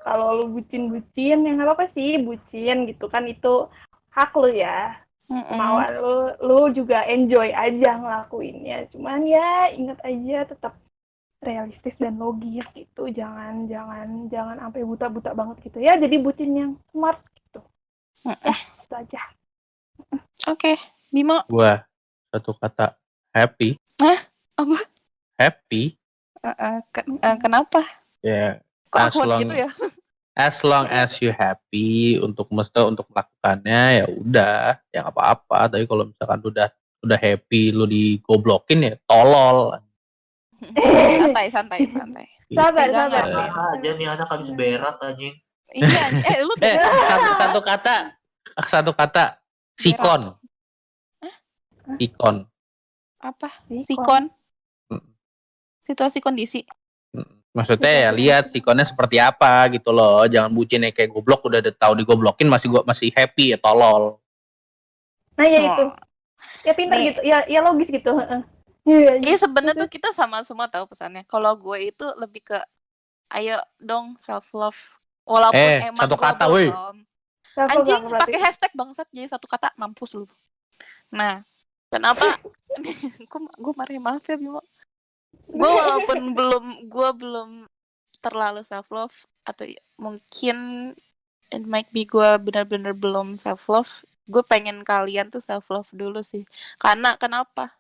kalau lu bucin ya nggak apa-apa sih bucin gitu kan, itu hak lu ya. Kemauan lu juga enjoy aja ngelakuinnya. Cuman ya ingat aja tetap realistis dan logis gitu. Jangan sampai buta-buta banget gitu ya. Jadi bucin yang smart gitu. Itu aja. Oke, Bimo. Gua satu kata, happy. Apa? Happy. Kenapa? Ya. Kok gitu ya? As long as you happy untuk melakukannya, ya udah, ya nggak apa-apa. Tapi kalau misalkan udah happy lu digoblokin, ya tolol. Santai. Sabar. Aja nih anak habis berak anjing. Iya, lu satu kata, sikon. Sikon. Apa? Sikon? Situasi kondisi. Maksudnya ya lihat sikonnya seperti apa gitu loh. Jangan bucinnya kayak goblok, udah tahu digoblokin masih happy, ya tolol. Nah ya itu. Ya pintar gitu. Ya logis gitu. Iya sebenarnya tuh kita sama semua tahu pesannya. Kalau gue itu lebih ke ayo dong self love. Walaupun emang satu kata woi. Self-love Anjing pakai hashtag bangsat, jadi satu kata mampus lu. Nah, kenapa gue marah, maaf ya Bimo. Gue walaupun belum terlalu self love, atau mungkin it might be gue benar-benar belum self love, gue pengen kalian tuh self love dulu sih. Karena kenapa?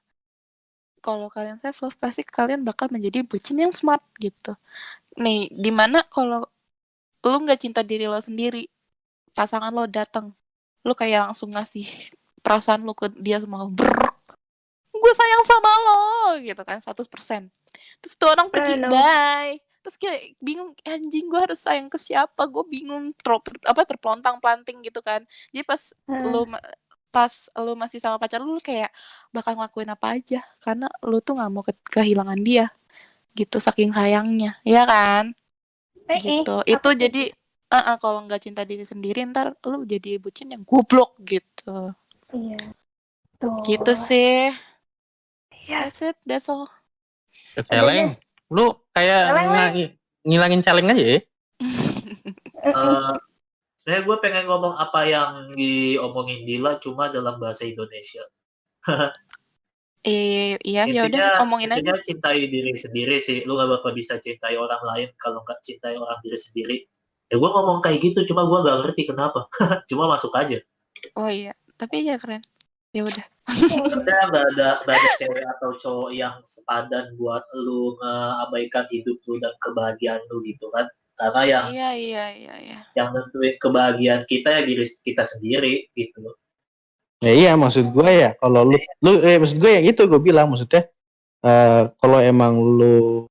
Kalau kalian self love pasti kalian bakal menjadi bucin yang smart gitu. Nih, dimana kalau lu nggak cinta diri lo sendiri, pasangan lo datang, lu kayak langsung ngasih perasaan lu ke dia semua gue sayang sama lo gitu kan 100%. Terus tuh orang pergi No. bye. Terus kayak bingung, anjing gue harus sayang ke siapa, gue bingung terpelontang-planting gitu kan. Jadi pas lu masih sama pacar lu kayak bakal ngelakuin apa aja karena lu tuh nggak mau kehilangan dia gitu saking sayangnya, ya kan? Gitu. Itu jadi kalau nggak cinta diri sendiri ntar lu jadi bucin yang goblok gitu. Iya. Tuh. Gitu sih. Yes. That's it, that's all. Celeng. Lu kayak Celeng, ngilangin celeng aja ya. Sebenarnya gue pengen ngomong apa yang diomongin Dila cuma dalam bahasa Indonesia. Iya ya udah omongin aja. Intinya cintai diri sendiri sih. Lu gak bakal bisa cintai orang lain kalau nggak cintai orang diri sendiri. Ya gue ngomong kayak gitu, cuma gue gak ngerti kenapa. Cuma masuk aja. Oh iya, tapi ya keren. Ya udah. Saya nggak ada cewek atau cowok yang sepadan buat lu mengabaikan hidup lu dan kebahagiaan lu gitu kan. Karena yang Iya. yang nentuin kebahagiaan kita ya diri kita sendiri gitu. Ya iya, maksud gue ya kalau maksud gue yang itu gue bilang maksudnya kalau emang lu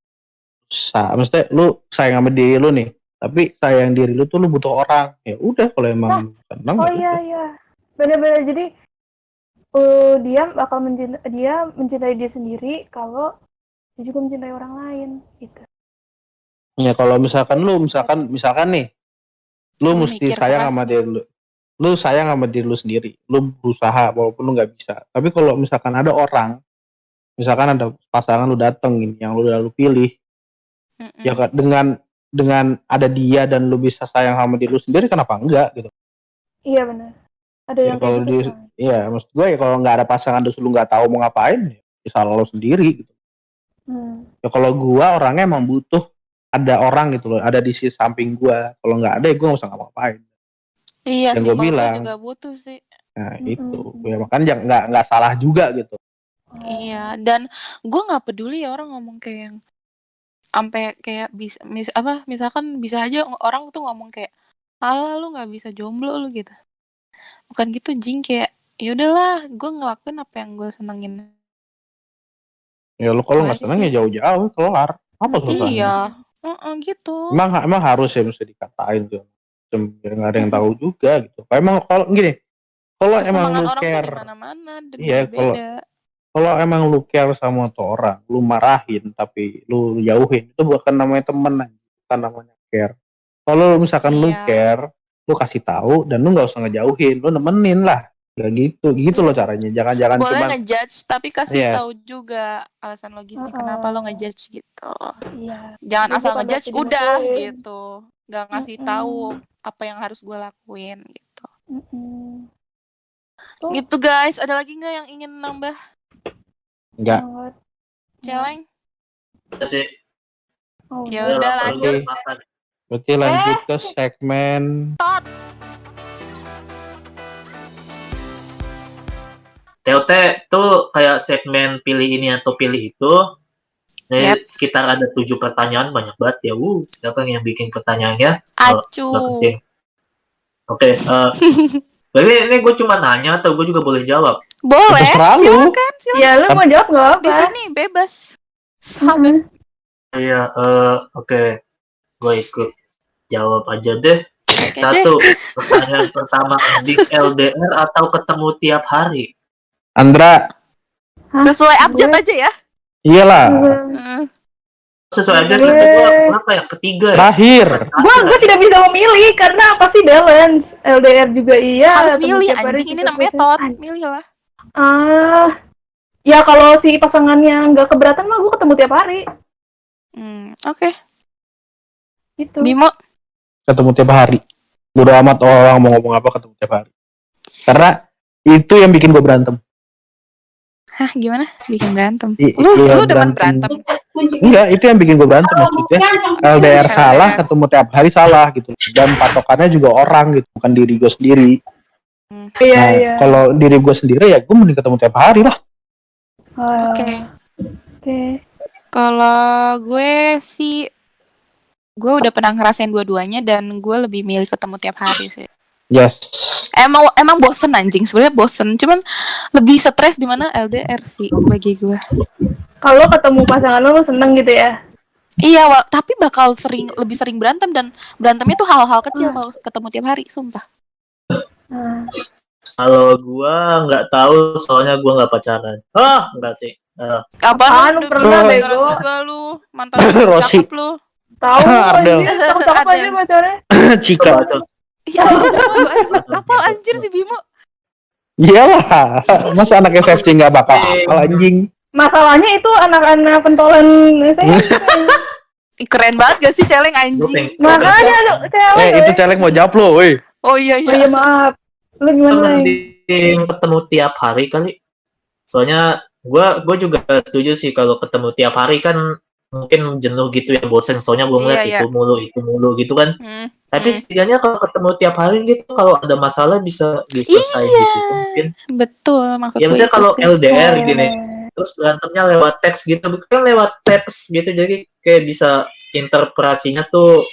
maksudnya lu sayang sama diri lu nih, tapi sayang diri lu tuh lu butuh orang. Ya udah kalau emang senang. Oh iya. Benar-benar jadi dia mencintai dia sendiri kalau dia juga mencintai orang lain gitu. Ya kalau misalkan nih, lu mesti sayang sama diri lu. Lu sayang sama diri lu sendiri. Lu berusaha walaupun lu nggak bisa. Tapi kalau misalkan ada orang, misalkan ada pasangan lu dateng yang lu pilih, ya dengan ada dia dan lu bisa sayang sama diri lu sendiri, kenapa enggak gitu? Iya benar. Ada yang kalau gitu. Iya, maksud gue ya kalau nggak ada pasangan terus lu nggak tahu mau ngapain, ya salah lu sendiri gitu. Ya kalau gue orangnya emang butuh ada orang gitu loh, ada di sisi samping gue. Kalau nggak ada ya gue nggak usah ngapa-ngapain. Iya yang sih, gue bilang juga butuh sih. Nah itu, ya makanya nggak salah juga gitu. Iya, dan gue nggak peduli ya orang ngomong kayak yang sampai kayak misalkan bisa aja orang tuh ngomong kayak, "Alah lu nggak bisa jomblo lu" gitu. Bukan gitu jing, kayak ya udahlah, gue ngelakuin apa yang gue senengin. Ya lu kalau nggak seneng ya jauh-jauh kelar. Apa susahnya? Iya, gitu. Emang harus ya mesti dikatain tuh. Nggak ada yang tahu juga gitu. Emang kalau gini, kalau emang lu care, iya kalau emang lu care sama tuh orang, lu marahin tapi lu jauhin, itu bukan namanya temen, bukan namanya care. Kalau misalkan lu care, lu kasih tahu dan lu nggak usah ngejauhin, lu nemenin lah. Gak gitu loh caranya. Jangan boleh cuman ngejudge tapi kasih tahu juga alasan logisnya kenapa lo ngejudge gitu. Jangan asal ngejudge udah gitu, nggak ngasih tahu apa yang harus gue lakuin gitu. Gitu guys, ada lagi nggak yang ingin nambah? Enggak. Celeng? Sih. Ya udah lanjut. Berarti lanjut ke segmen TOT tuh kayak segmen pilih ini atau pilih itu. Sekitar ada 7 pertanyaan, banyak banget ya. Siapa yang bikin pertanyaannya? Oke. Jadi ini gue cuma nanya atau gue juga boleh jawab? Boleh, silakan. Ya lu mau jawab nggak apa? Di sini bebas. Sama. Iya, oke. Gue ikut jawab aja deh. Satu, pertanyaan pertama, mending LDR atau ketemu tiap hari? Andra. Sesuai abjad aja ya? Iyalah. Sesuai abjad itu berapa ya? Ketiga ya? Terakhir. Gue tidak bisa memilih karena pasti balance. LDR juga iya. Harus milih anjing, ini namanya tot. Milih lah. Ya kalau si pasangannya nggak keberatan mah gue ketemu tiap hari. Oke. Gitu. Bimo? Ketemu tiap hari. Bodo amat orang mau ngomong apa, ketemu tiap hari. Karena itu yang bikin gue berantem. Hah, gimana? Bikin berantem? Lu demen berantem? Enggak, itu yang bikin gue berantem maksudnya. LDR salah, ketemu tiap hari salah gitu. Dan patokannya juga orang gitu, bukan diri gue sendiri. Iya. Kalau diri gue sendiri ya gue mending ketemu tiap hari lah. Oke. Kalau gue sih, gue udah pernah ngerasain dua-duanya dan gue lebih milih ketemu tiap hari sih. Yes. Emang bosen anjing, sebenarnya bosen. Cuman lebih stres di mana LDR sih bagi gue. Kalau ketemu pasangan lu seneng gitu ya? Iya, tapi bakal lebih sering berantem dan berantemnya tuh hal-hal kecil kalau ketemu tiap hari, sumpah. Nah, Kalau gua nggak tahu, soalnya gua nggak pacaran. Enggak sih. Apaan lu Udah pernah, pacaran bego? juga lu, mantan lu Rosi. cakep lu. tahu lu Ardel. anjir, tahu cakep Ardel. aja pacarnya. Cika. Coba tuh. Iya, coba bahasa apa anjir si Bimo? Iyalah, masa anak SFC nggak bakal apal anjing. Masalahnya itu anak-anak pentolan SMP. Keren banget gak sih celeng Gua anjing? pengen- Makanya cewek. Itu celeng mau jawab lo, woi. Oh iya Oh iya iya. maaf. Lu gimana? mending ketemu tiap hari kali. Soalnya gua juga setuju sih kalau ketemu tiap hari kan mungkin jenuh gitu ya, bosen, soalnya gua ngeliat Iya, itu mulu gitu kan. Hmm. Tapi setidaknya kalau ketemu tiap hari gitu, kalau ada masalah bisa diselesain di situ mungkin. Betul, maksud Ya gue misalnya itu kalau sih. LDR gini, terus berantemnya lewat teks gitu, kan lewat teks gitu, jadi kayak bisa interpretasinya tuh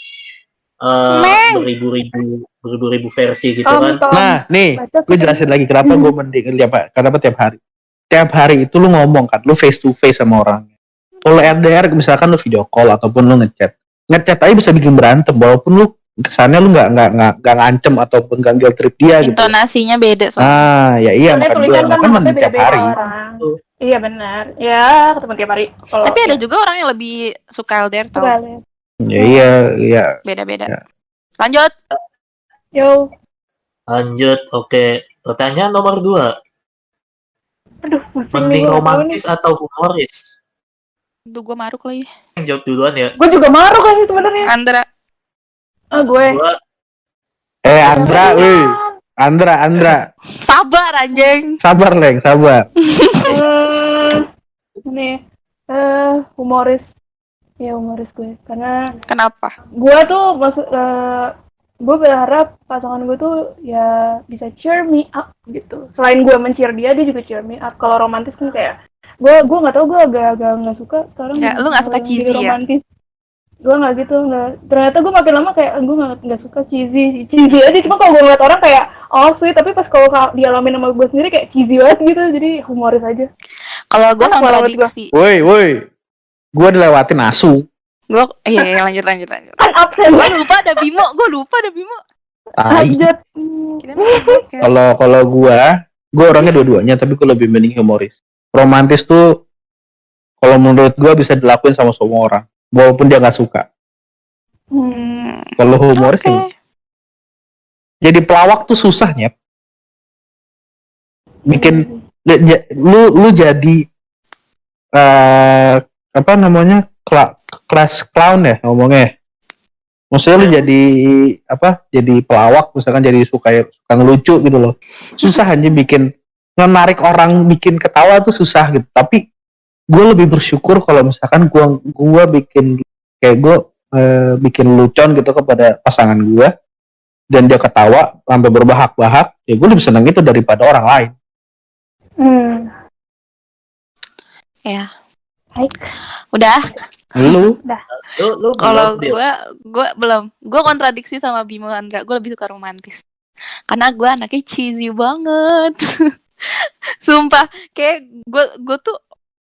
beribu-ribu versi gitu kan. Nah, nih, gue jelasin lagi kenapa gue mending kenapa tiap hari. Tiap hari itu lu ngomong kan, lu face to face sama orangnya. Kalau LDR misalkan lu video call ataupun lu ngechat aja bisa bikin berantem, walaupun lu kesannya lu nggak ngancem ataupun nggak guilt trip dia gitu. Intonasinya beda soalnya. Ya iya, Soalnya makan gue tulisan kan kan maksudnya tiap beda-beda hari. orang. Iya benar. Ya, ketemu tiap hari. Kalau Tapi ada juga orang yang lebih suka LDR tau. Ya iya. Beda-beda. Ya. Lanjut. Yo. Lanjut, oke. Pertanyaan nomor 2. Aduh, pusing Mending nih, gua romantis atau humoris? Duh, gue maruk lagi. Yang jawab duluan ya. Gue juga marah kan sebenarnya. Andra. Gue. Andra, Andra. Sabar anjing. Sabar, Leng, sabar. Nih, humoris. Ya humoris gue. Karena Kenapa? gue tuh gue berharap pasangan gue tuh ya bisa cheer me up gitu. Selain gue men-cheer dia juga cheer me up. Kalau romantis kan kayak gue nggak tahu, gue agak nggak suka sekarang. Ya, lu nggak suka cheesy ya? Romantis. Gue nggak gitu, nggak. Ternyata gue makin lama kayak gue nggak suka cheesy aja. Cuma kalau gue ngeliat orang kayak sweet, tapi pas kalau dialamin sama gue sendiri kayak cheesy banget gitu. Jadi humoris aja. Kalau gue kontradiksi. Woi, gue dilewatin asu. Gue lanjut. Kan absen. Gue lupa ada Bimo. Lanjut. Kalau gue orangnya dua-duanya, tapi gue lebih mending humoris. Romantis tuh kalau menurut gue bisa dilakuin sama semua orang, walaupun dia nggak suka. Kalau humoris kan jadi pelawak tuh susah, Nyet. Bikin lu jadi kelas clown ya ngomongnya. Maksudnya lu jadi pelawak, misalkan jadi suka ngelucu gitu loh. Susah aja bikin menarik orang, bikin ketawa tuh susah gitu. Tapi gue lebih bersyukur kalau misalkan gue bikin kayak gue bikin lucon gitu kepada pasangan gue dan dia ketawa sampai berbahak-bahak, ya gue lebih senang itu daripada orang lain. Ya. Hai. Udah. Lu Kalau gue belum. Gue kontradiksi sama Bimo Andra. Gue lebih suka romantis. Karena gue anaknya cheesy banget. Sumpah, kayak gue tuh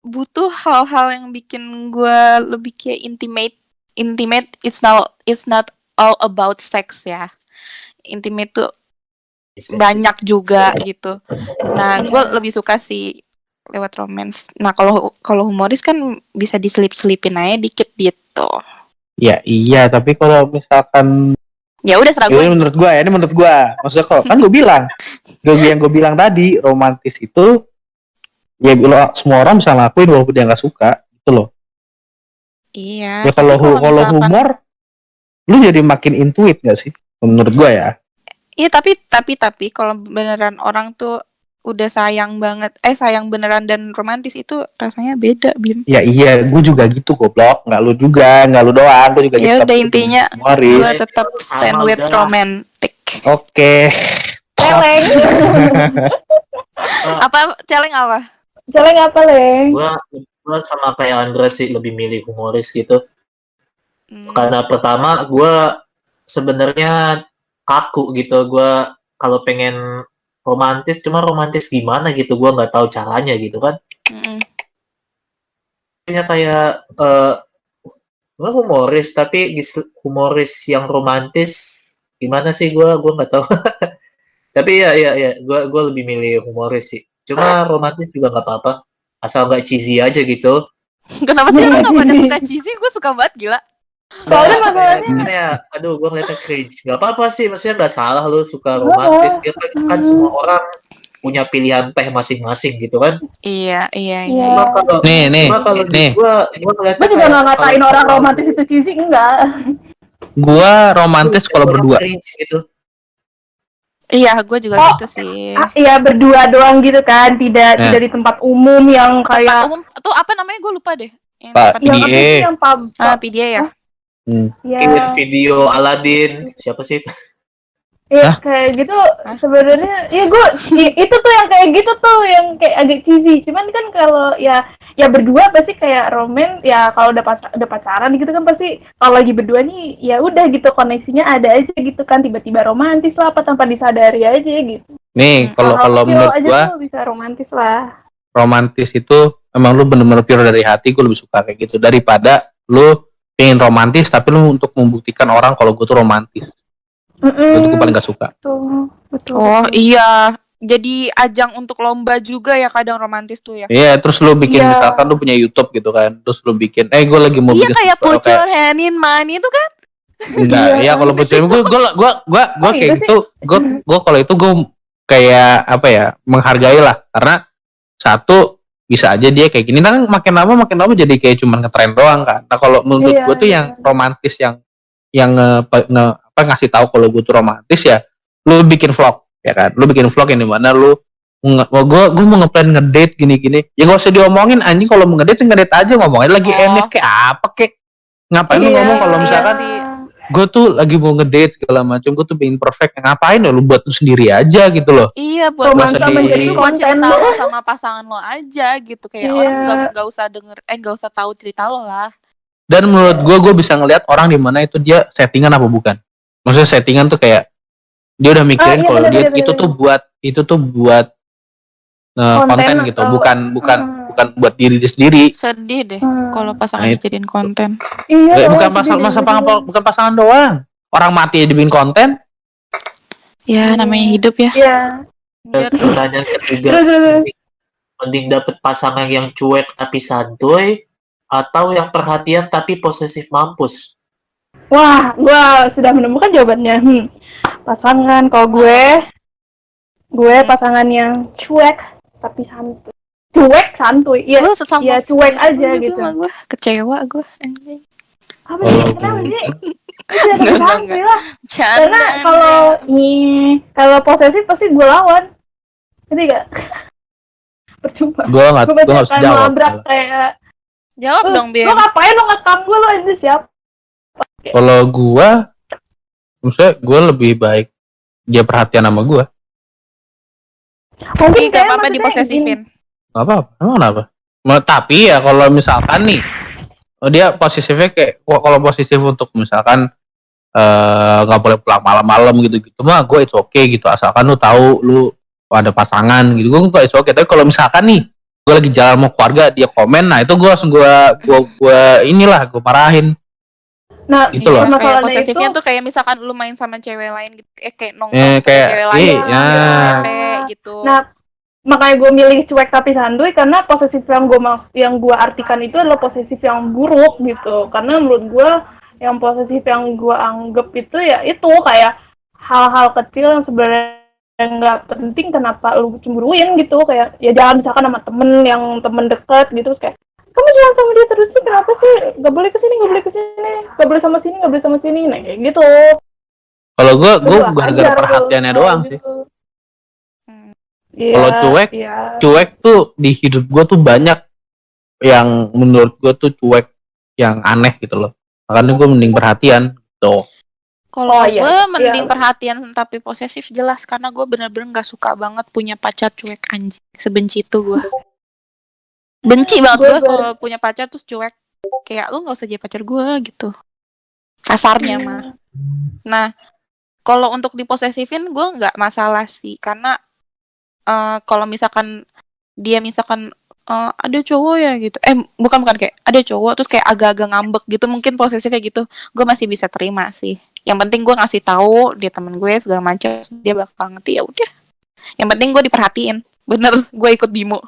butuh hal-hal yang bikin gue lebih kayak intimate. It's not all about sex ya. Intimate tuh banyak juga gitu. Nah, gue lebih suka sih lewat romance. Nah, kalau humoris kan bisa diselip-selipin aja dikit gitu. Ya iya, tapi kalau misalkan ya udah serah gue. Ini menurut gue. Maksudnya kalau kan gue bilang tadi romantis itu ya semua orang bisa ngelakuin walaupun dia nggak suka gitu loh. Iya. Ya kalau humor, lu jadi makin intuit nggak sih? Menurut gue ya. Iya tapi kalau beneran orang tuh udah sayang beneran dan romantis itu rasanya beda, Bim. Ya iya, gue juga gitu goblok. Nggak lu doang, gue juga gitu. Ya udah intinya gue tetap stand with romantic. Oke. Celeng. Apa celeng apa? Celeng apa, Leng? Gue sama kayak Andra sih, lebih milih humoris gitu. Karena pertama gue sebenarnya kaku gitu, gue kalau pengen romantis, cuma romantis gimana gitu, gue nggak tahu caranya gitu kan. Mm-mm. Kayak gue humoris, tapi humoris yang romantis gimana sih, gue nggak tahu. Tapi ya gue lebih milih humoris sih. Cuma romantis juga nggak apa-apa, asal nggak cheesy aja gitu. Kenapa sih orang gak pada suka cheesy? Gue suka banget, gila. Soalnya Nggak, masalahnya gimana ya, aduh gue ngeliatnya cringe. Nggak apa-apa sih, maksudnya nggak salah lu suka romantis. Ya, kan semua orang punya pilihan teh masing-masing gitu kan. Iya. Cuma kalau Nih. gue ngeliatnya gue juga kayak nggak ngatain kalau orang romantis itu cheesy, enggak. Gua romantis kalau berdua. cringe gitu. Iya, gue juga Oh, gitu sih. Iya berdua doang gitu kan, tidak di tempat umum yang Tempat kayak umum tuh apa namanya? Gue lupa deh. Yang Pak, tempat yang PDA. apa sih yang pub? PDA ya. Ya, Video Aladdin, siapa sih itu? Hah? kayak gitu sebenarnya. Ya gue itu tuh yang kayak gitu tuh yang kayak agak cheesy. Cuman kan kalau ya berdua pasti kayak romen ya, kalau udah pacaran gitu kan pasti kalau lagi berdua nih ya udah gitu, koneksinya ada aja gitu kan, tiba-tiba romantis lah apa tanpa disadari aja gitu. Nih, kalau Hal-hal kecil menurut aja gua tuh bisa romantis lah. romantis itu emang lu bener-bener pure dari hati, gue lebih suka kayak gitu daripada lu pengen romantis tapi lu untuk membuktikan orang kalau gue tuh romantis. Itu gue paling gak suka. Betul. Oh iya, jadi ajang untuk lomba juga ya kadang romantis tuh ya. Iya, terus lu bikin Iya. misalkan lu punya YouTube gitu kan, terus lu bikin, gue lagi mau Iya bikin kayak sesuatu put your hand in mine itu kan. enggak, Iya. ya kalau bocor gue Oh, kayak itu gitu, gue kalau itu gue kayak apa ya, menghargai lah, karena satu bisa aja dia kayak gini, kan makin lama jadi kayak cuman ngetren doang kan. Nah kalau menurut Iya, gue tuh iya. yang romantis yang ngasih tahu kalau gue tuh romantis ya, lu bikin vlog ya kan, lu bikin vlog yang dimana lu gue mau ngeplan ngedate gini ya gak usah diomongin anjing, kalau mau ngedate aja ngomongin lagi enak kayak apa kayak ngapain lu Iya, ngomong kalau misalkan sih. gue tuh lagi mau ngedate segala macam, gue tuh pengen perfect, ngapain ya lu buat lu sendiri aja gitu loh. Iya, buat romansa Gak usah menjadi itu buat konten. cerita lo sama pasangan lo aja gitu, kayak Iya. orang nggak usah denger, nggak usah tahu cerita lo lah. Dan menurut gue bisa ngelihat orang di mana itu dia settingan apa bukan. Maksudnya settingan tuh kayak dia udah mikirin iya, kalau bener, dia bener, itu bener. tuh buat konten gitu, atau- bukan buat diri dia sendiri. Sedih deh kalau Nah, pasangan itu. dijadiin konten. Iya, Bukan sedih. bukan pasangan doang. Orang mati aja dibikin konten. Ya namanya hidup ya. Iya. Pertanyaan ketiga, Terus. mending dapet pasangan yang cuek tapi santuy, atau yang perhatian tapi posesif mampus? Wah, gua sudah menemukan jawabannya. Pasangan kalau gue pasangan yang cuek tapi santuy. Cuek santuy. Iya. Lu sesama Iya, cuek aja juga gitu. sama gua. Kecewa gue anjing. Apa sih? Kenapa sih? Udah tapi Enggak. santuy lah. Canda. Karena kalau posesif pasti gue lawan. Ngerti gak? Percuma. Gue nggak Gue pasti bisa akan jawab. melabrak kayak, Jawab dong, lo Bian. ngapain lo ngekang gue, lo aja siapa? Kalau gue, maksudnya gue lebih baik dia perhatian sama gue. Tapi gak kayak apa-apa maksudnya diposesifin. Gak apa-apa, emang kenapa? Tapi ya kalau misalkan nih, dia posisinya kayak, kalau positif untuk misalkan nggak boleh pulang malam-malam gitu mah gue it's okay gitu, asalkan lu tahu lu ada pasangan gitu, gue it's okay. Tapi kalau misalkan nih gue lagi jalan sama keluarga dia komen, nah itu gue langsung gue marahin. Nah, Gitu loh. Kayak masalahnya posesifnya itu tuh kayak misalkan lu main sama cewek lain gitu, kayak nongkrong sama kayak, cewek lain terus ya. bete gitu. Nah, makanya gue milih cuek tapi santuy, karena posesif yang gue artikan itu adalah posesif yang buruk gitu. Karena menurut gue yang posesif yang gue anggap itu ya itu kayak hal-hal kecil yang sebenarnya nggak penting, kenapa lu cemburuin gitu. Kayak ya jangan misalkan sama temen dekat gitu, terus kayak kamu jangan sama dia terus sih, kenapa sih, nggak boleh kesini, nggak boleh sama sini, nah kayak gitu. Kalau gue Terus gara-gara ajar perhatiannya tuh, doang gitu. sih. Iya, Kalau iya. cuek tuh di hidup gue tuh banyak yang menurut gue tuh cuek yang aneh gitu loh. Makanya gue mending perhatian gitu. Kalau iya. gue mending Iya. perhatian tapi posesif jelas, karena gue bener-bener nggak suka banget punya pacar cuek anjing. Sebenci itu gue. Benci banget gue kalau punya pacar terus cuek. Kayak lu nggak usah jadi pacar gue gitu. Kasarnya mah. Nah, Kalau untuk diposesifin gue nggak masalah sih, karena kalau misalkan dia ada cowok ya gitu, bukan kayak ada cowok terus kayak agak-agak ngambek gitu, mungkin posesifnya gitu, gue masih bisa terima sih. Yang penting gue ngasih tahu dia temen gue segala macam, dia bakal ngerti, ya udah. Yang penting gue diperhatiin, bener. Gue ikut Bimo.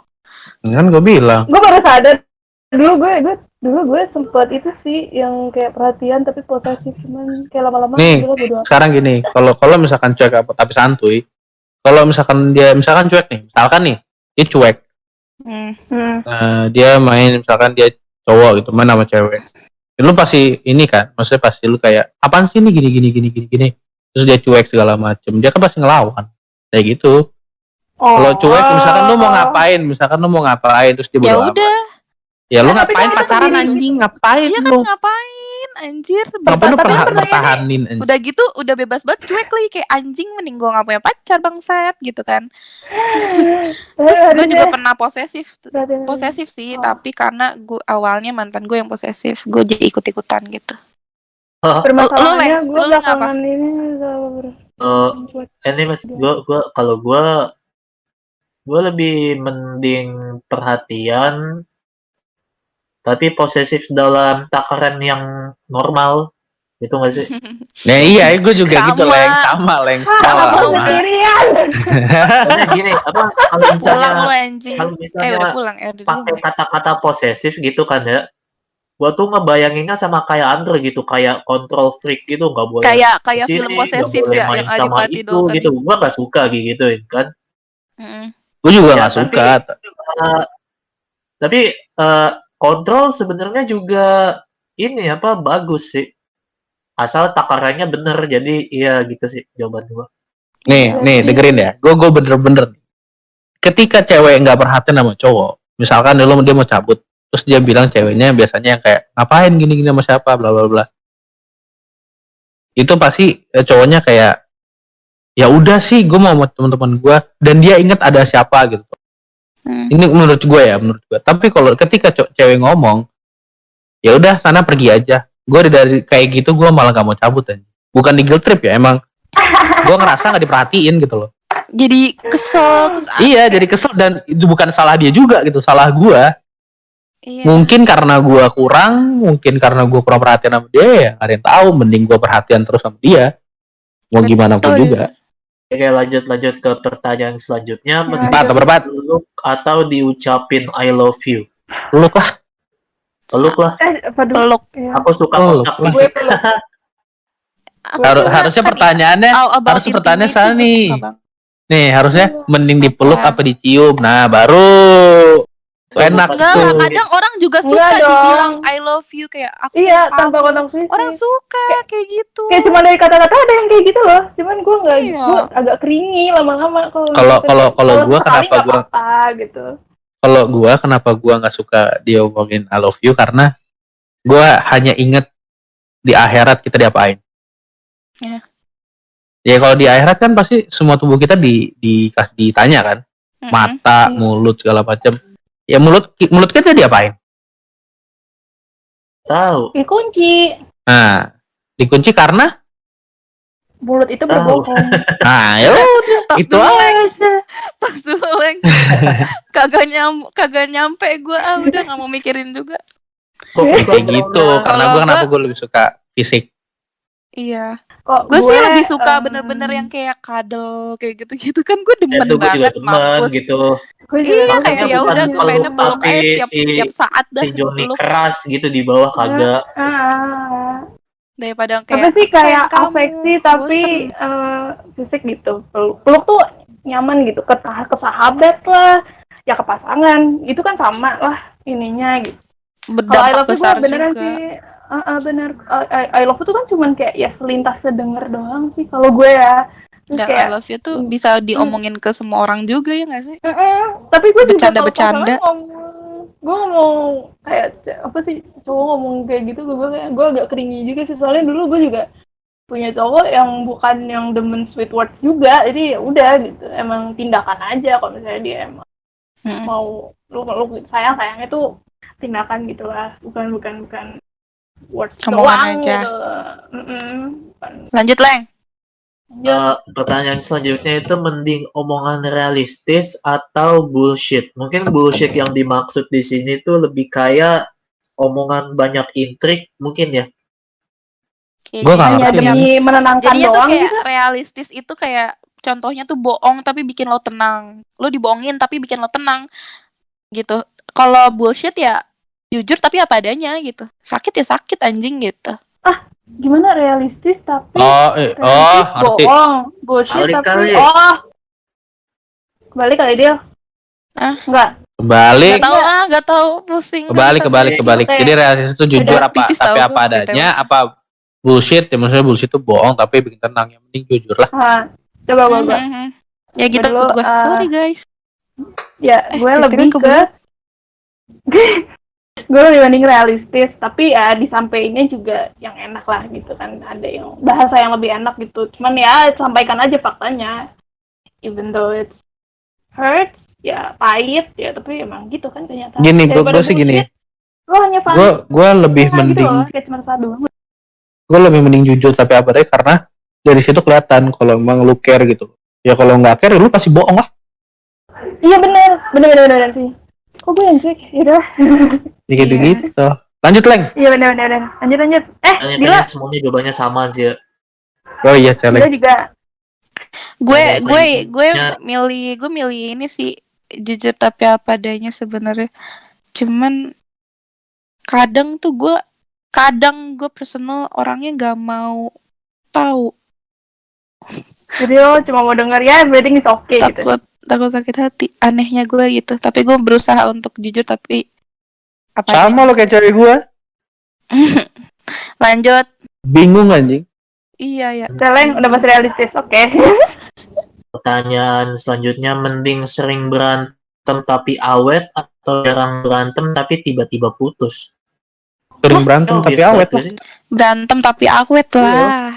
Kan gue bilang. Gue baru sadar dulu gue sempet itu sih yang kayak perhatian tapi posesif, cuman kayak lama-lama Nih, udah bodo amat. sekarang gini, kalau misalkan cuek tapi santuy, kalau misalkan dia misalkan cuek nih, misalkan nih dia cuek, dia main misalkan dia cowok gitu main sama cewek, ya lu pasti ini kan, maksudnya pasti lu kayak apaan sih ini gini, terus dia cuek segala macem, dia kan pasti ngelawan kayak gitu. Kalau cuek misalkan lu mau ngapain terus dia Ya bodo amat. udah. Ya lu Tapi ngapain kan itu pacaran sendiri. anjing, ngapain Iya kan, lu? ngapain anjir, Ngapain lu bebas banget. pertahanin anjing? Udah gitu udah bebas banget, cuek lagi kayak anjing, mending gue gak punya pacar bangsat gitu kan. Terus gue juga pernah posesif sih, tapi karena gue awalnya mantan gue yang posesif, gue jadi ikut-ikutan gitu. Permasalahannya Lu, gue Leng, apa? belakangan ini Ini mas, gue lebih mending perhatian, tapi posesif dalam takaran yang normal, gitu nggak sih? Nah iya, gue juga Sama. gitu sama. sendirian. Soalnya gini, kalau misalnya Pulang lu anjing. kalau misalnya Udah pulang. Udah pakai dulu. kata-kata posesif gitu kan ya, gua tuh ngebayanginnya sama kayak Andre gitu, kayak control freak gitu, nggak boleh Kayak kesini, film nggak posesif boleh ya, main yang sama Adipati itu Dolken. gitu. Gua nggak suka gitu kan. Gue juga Ya, nggak suka. Tapi kontrol sebenarnya juga ini bagus sih. Asal takarannya bener, jadi iya gitu sih jawaban gua. Nih dengerin ya. Gue bener-bener. Ketika cewek nggak perhatian sama cowok, misalkan dulu dia mau cabut, terus dia bilang ceweknya biasanya yang kayak ngapain gini sama siapa, bla bla bla. Itu pasti cowoknya kayak ya udah sih, gue mau sama teman-teman gue, dan dia inget ada siapa gitu. Ini menurut gue. Tapi kalau ketika cewek ngomong, ya udah sana pergi aja. Gue dari kayak gitu gue malah gak mau cabut aja. Bukan di guilt trip ya, emang gue ngerasa gak diperhatiin gitu loh. Jadi kesel terus. Iya, jadi kesel, dan itu bukan salah dia juga gitu, salah gue. Iya. Mungkin karena gue kurang perhatian sama dia, ya gak ada yang tahu. Mending gue perhatian terus sama dia, mau gimana pun juga. Oke, lanjut ke pertanyaan selanjutnya. Berempat. Peluk atau diucapin I love you? Peluk lah. Peluk. Aku suka kontak Gue fisik. peluk. Harusnya pertanyaannya salah nih. Nih harusnya mending dipeluk apa dicium. Nah baru enak Enggak tuh. lah, kadang orang juga suka Enggak dong. dibilang I love you, kayak aku Iya, suka tanpa kamu. kontak fisik. Orang suka kayak gitu. Kayak cuma dari kata-kata ada yang kayak gitu loh. Cuman gue nggak, Iya. gue agak keringi lama-lama Kalau gue kenapa gue nggak suka dia ngomongin I love you, karena gue hanya inget di akhirat kita diapain. Ya. Ya kalau di akhirat kan pasti semua tubuh kita ditanya kan, mata, mulut segala macam. Ya mulut kita diapain? Tahu. dikunci. Nah, dikunci karena Mulut itu berbohong. nah, ya udah Tas itu dulu, aja. Tas dulu, Leng. Kagak nyampe gue, udah nggak mau mikirin juga. Kayak gitu. Karena kenapa gue lebih suka fisik. Iya. Kok Gue sih lebih suka bener-bener yang kayak kadel kayak gitu-gitu kan, gue demen Gue juga banget, demen mampus. gitu. Iya, kayak ya bukan udah gue pengen peluk aja tiap saat dah. Si Johnny peluk. keras gitu di bawah kagak. Daripada Tapi kayak sih kayak sayang afeksi kamu, tapi fisik gitu. Peluk tuh nyaman gitu, ke sahabat lah, ya ke pasangan. Itu kan sama lah ininya gitu. Kalau I love you gue beneran juga sih. Bener. I love you tuh kan cuman kayak ya selintas sedenger doang sih kalau gue ya. Dan kayak, I love you tuh bisa diomongin ke semua orang juga ya nggak sih? Tapi gue bercanda-bercanda. Gue ngomong kayak apa sih, cowok ngomong kayak gitu, gue agak keringi juga sih, soalnya dulu gue juga punya cowok yang bukan yang demen sweet words juga, jadi ya udah gitu, emang tindakan aja kalau misalnya dia emang mau lu sayang itu tindakan gitulah, bukan words omongan aja. gitu. Lanjut, Leng. Pertanyaan selanjutnya itu mending omongan realistis atau bullshit? Mungkin bullshit yang dimaksud di sini tuh lebih kayak omongan banyak intrik mungkin ya. Kayak Gua nggak gitu. Hanya ngerti Tapi demi menenangkan jadinya tuh doang kayak gitu. realistis itu kayak contohnya tuh bohong tapi bikin lo tenang. Lo dibohongin tapi bikin lo tenang gitu. Kalau bullshit ya jujur tapi apa adanya gitu. Sakit ya sakit anjing gitu. Gimana realistis tapi Oh, realistis ngerti. bohong, bullshit Balik tapi kali. kembali kali dia. Ah. Enggak. Kebalik, Gak tahu pusing. kebalik. Oke. Jadi realistis itu jujur Udah apa, pipis tapi tahu apa gua, adanya, apa bullshit? Ya maksudnya bullshit itu bohong tapi bikin tenang. Yang penting jujur lah. Coba gua. Ya gitu Gua dulu, maksud gue. Sorry guys. Ya, gue Titiknya lebih ke kebelet. gue lebih banding realistis, tapi ya disampaikannya juga yang enak lah gitu kan, ada yang bahasa yang lebih enak gitu. Cuman ya sampaikan aja faktanya, even though it's hurts, ya pahit ya, tapi emang gitu kan kenyataan. Gini, Daripada gue sih gini. bullshit, lo hanya pahit Gue lebih gitu mending, loh, kayak cuma satu. gue lebih mending jujur tapi apa adanya karena dari situ kelihatan kalau emang lu care gitu. Ya kalau nggak care, lu pasti bohong lah. Iya bener sih. Kok gue yang cuek? Yaudah. Ya gitu. Lanjut, Leng. Iya bener. Lanjut. Gila. Tanya semuanya jawabannya sama sih. Oh iya, Gila Leng. juga. Gue milih ini sih jujur tapi apa adanya sebenarnya. Cuman kadang gue personal orangnya nggak mau tahu. Jadi lo cuma mau denger ya everything is okay gitu. Takut sakit hati. Anehnya gue gitu. Tapi gue berusaha untuk jujur tapi apa Sama lo kayak cewek gue. Lanjut. Bingung anjing. Iya ya. Celeng udah masih realistis, oke. Pertanyaan selanjutnya, mending sering berantem tapi awet atau jarang berantem tapi tiba-tiba putus? Sering berantem tapi Obvious awet banget lah. sih. Berantem tapi awet lah.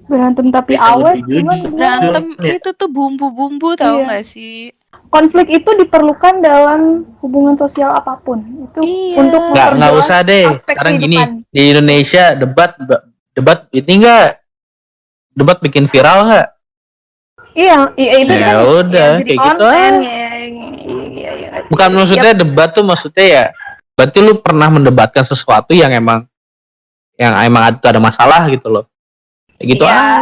Berantem tapi Bisa awet, lebih cuman jujur. Berantem Iya. itu tuh bumbu-bumbu tau Iya. gak sih? konflik itu diperlukan dalam hubungan sosial apapun. Itu Iya. untuk Nggak memperjelas usah deh. aspek Sekarang gini, kehidupan. di Indonesia debat ini enggak, debat bikin viral nggak? Iya, itu Ya kan udah, jadi kayak gitu konten, aja. Iya. Bukan maksudnya debat tuh maksudnya ya, berarti lu pernah mendebatkan sesuatu yang emang ada masalah gitu loh. Kayak gitu Iya. aja.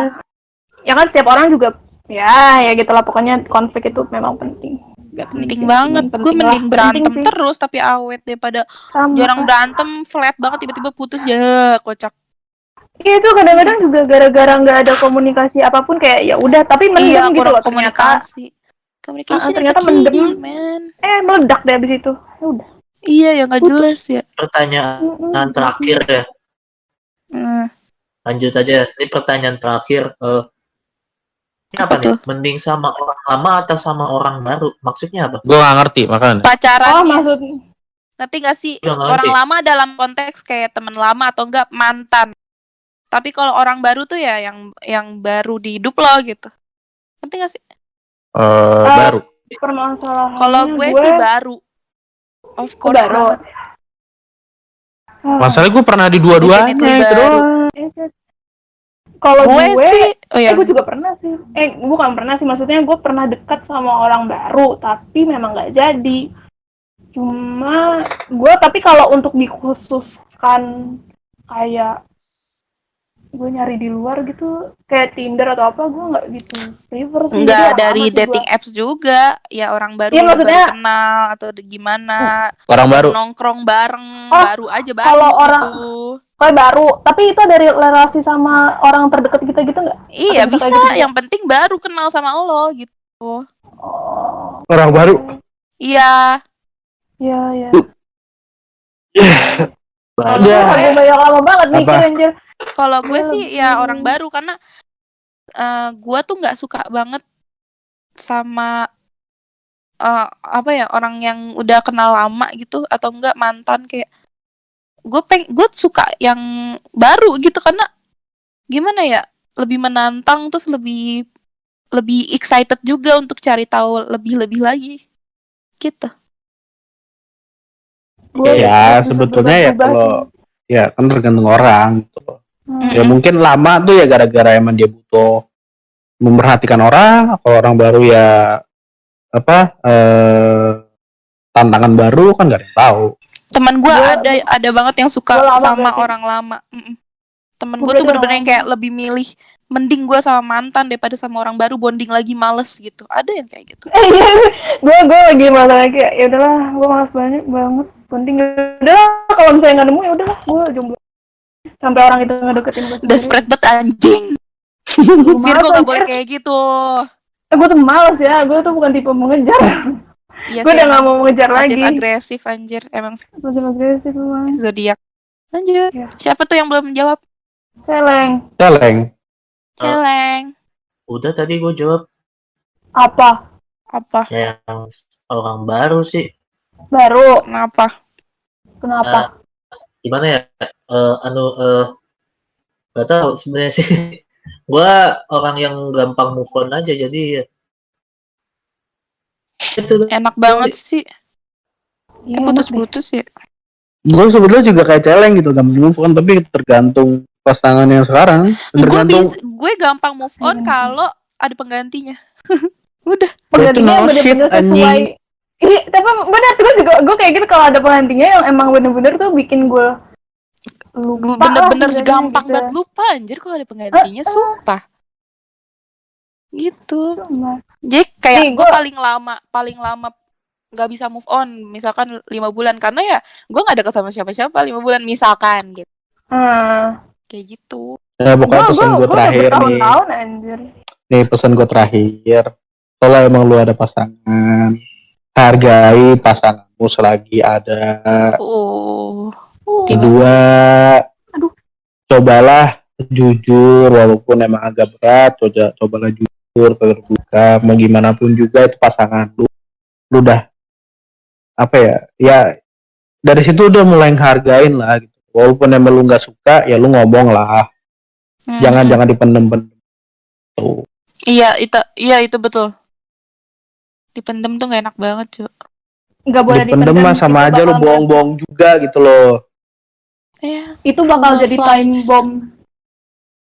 Ya kan setiap orang juga ya gitulah, pokoknya konflik itu memang penting. Gak Penting banget. Gue mending berantem terus tapi awet daripada jarang berantem flat banget tiba-tiba putus ya kocak. Iya, itu kadang-kadang juga gara-gara nggak ada komunikasi apapun, kayak ya udah tapi mendem gitu loh ternyata. Komunikasi ternyata mendem. Meledak deh abis itu. Ya udah. Iya ya nggak jelas ya. Pertanyaan terakhir ya. Lanjut aja. Ini pertanyaan terakhir. Ini apa nih? Mending sama orang lama atau sama orang baru? Maksudnya apa? Gue nggak ngerti makanya. Pacaran. Maksudnya. Ngerti gak sih? Orang lama dalam konteks kayak teman lama atau enggak mantan. Tapi kalau orang baru tuh ya yang baru di hidup lo gitu. Ngerti gak sih? Baru. Permasalahannya kalau gue sih baru. Of course baru. Masalahnya gue pernah di dua-duanya itu doang. Kalau gue sih, gue juga pernah sih. Bukan pernah sih, maksudnya gue pernah dekat sama orang baru, tapi memang nggak jadi. Cuma gue, tapi kalau untuk dikhususkan kayak gue nyari di luar gitu, kayak Tinder atau apa, gue nggak gitu prefer sih. Nggak dari dating apps juga, ya orang baru ya, maksudnya, baru kenal atau gimana. Orang baru nongkrong bareng, baru aja baru. Kalau orang gitu. Kayak baru, tapi itu dari relasi sama orang terdekat kita gitu nggak? Iya bisa, gitu? Yang penting baru kenal sama lo gitu. Orang baru. Iya. Iya. Banyak. Banyak lama banget mikir anjir. Kalau gue sih ya orang baru karena gue tuh nggak suka banget sama orang yang udah kenal lama gitu atau enggak mantan. Kayak gue suka yang baru gitu karena gimana ya, lebih menantang, terus lebih excited juga untuk cari tahu lebih lagi gitu. Ya sebetulnya ya kalau ya kan tergantung orang gitu. Ya mungkin lama tuh ya gara-gara emang dia butuh memperhatikan orang, kalau orang baru ya apa tantangan baru kan nggak ada yang tahu. Teman gue Gua- ada banget yang suka gua lama sama berarti. orang lama. Temen gue Gua tuh berarti bener-bener orang yang kayak lebih milih mending gue sama mantan daripada sama orang baru, bonding lagi males gitu. Ada yang kayak gitu. gue lagi masalah kayak ya udahlah, gue malas banget penting udahlah, kalau misalnya nggak nemu ya udahlah, gue jomblo sampai orang itu ngedeketin gue sendiri. Desperate banget anjing. Gua Virgo malas, gak boleh anjir. kayak gitu. Gue tuh males ya, gue tuh bukan tipe mengejar. Iya Gue sih, udah nggak emang mau mengejar pasif lagi. agresif anjir, emang Masih agresif emang. zodiak. Lanjut. Ya. Siapa tuh yang belum menjawab? Celeng. Celeng. Celeng. Udah tadi gue jawab Apa? Apa? yang orang baru sih. Baru. Kenapa? Kenapa? Gimana ya? Gak tahu sebenarnya sih. Gue orang yang gampang move on aja, jadi ya. Itu Enak banget sih. Iya, Putus-putus ya. Gue sebetulnya juga kayak celeng gitu, gampang move on, tapi tergantung pasangan yang sekarang. Tergantung. Gue gampang move on Iya. kalau ada penggantinya. Udah. Penggantinya Itu no shit, bener-bener sesuai. anjing. Iya, tapi bener gue kayak gitu kalau ada penggantinya yang emang bener-bener tuh bikin gue lupa. Bener-bener lah, gampang gitu. banget lupa anjir kalau ada penggantinya, sumpah. Gitu. Cuma. Jadi kayak Nih, gue gua- paling lama nggak bisa move on misalkan 5 bulan, karena ya gue nggak deket sama siapa-siapa 5 bulan misalkan gitu, kayak gitu. Ya pokoknya pesan gue terakhir nih. Bertahun-tahun anjir. Nih pesan gue terakhir. Kalau emang lu ada pasangan, hargai pasanganmu selagi ada. Kedua, cobalah jujur walaupun emang agak berat, cobalah jujur, terbuka, mau gimana pun juga itu pasangan lu udah apa ya? Ya dari situ udah mulai ngehargain lah gitu. Walaupun emang lu nggak suka, ya lu ngomong lah. Jangan dipendem-pendem. Tuh. Iya itu betul. Dipendem tuh nggak enak banget cuy. Nggak boleh Dipendem mah sama itu aja lu bakal bohong-bohong juga gitu loh. Iya. itu bakal Love jadi lies. time bomb.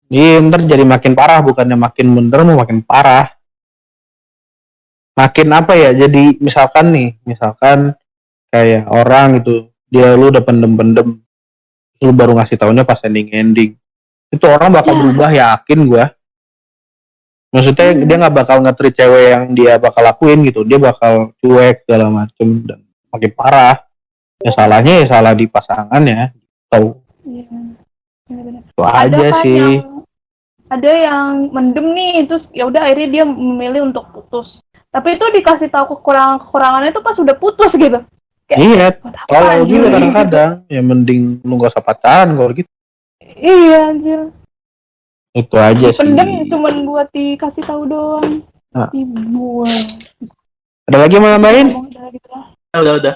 Iya, ntar jadi makin parah, bukannya makin bener, mau makin parah. Makin apa ya, jadi misalkan kayak orang gitu, dia lu udah pendem-pendem, lu baru ngasih taunya pas ending. Itu orang bakal berubah, yakin gua. Maksudnya dia nggak bakal nge-treat cewek yang dia bakal lakuin gitu, dia bakal cuek segala macem dan makin parah. Ya salahnya ya salah di pasangannya, tahu. Iya. Bener-bener. Itu aja kan sih. Ada yang mendem nih, terus ya udah akhirnya dia memilih untuk putus. Tapi itu dikasih tahu kekurangannya itu pas udah putus gitu. Iya, Buat apa, kalau anjir? juga kadang-kadang ya mending lu gak usah pacaran kalau gitu. Iya anjir. Itu aja sih. Pendem cuman buat dikasih tahu doang. Nah. Dibuang. Ada lagi mau nambahin? Udah.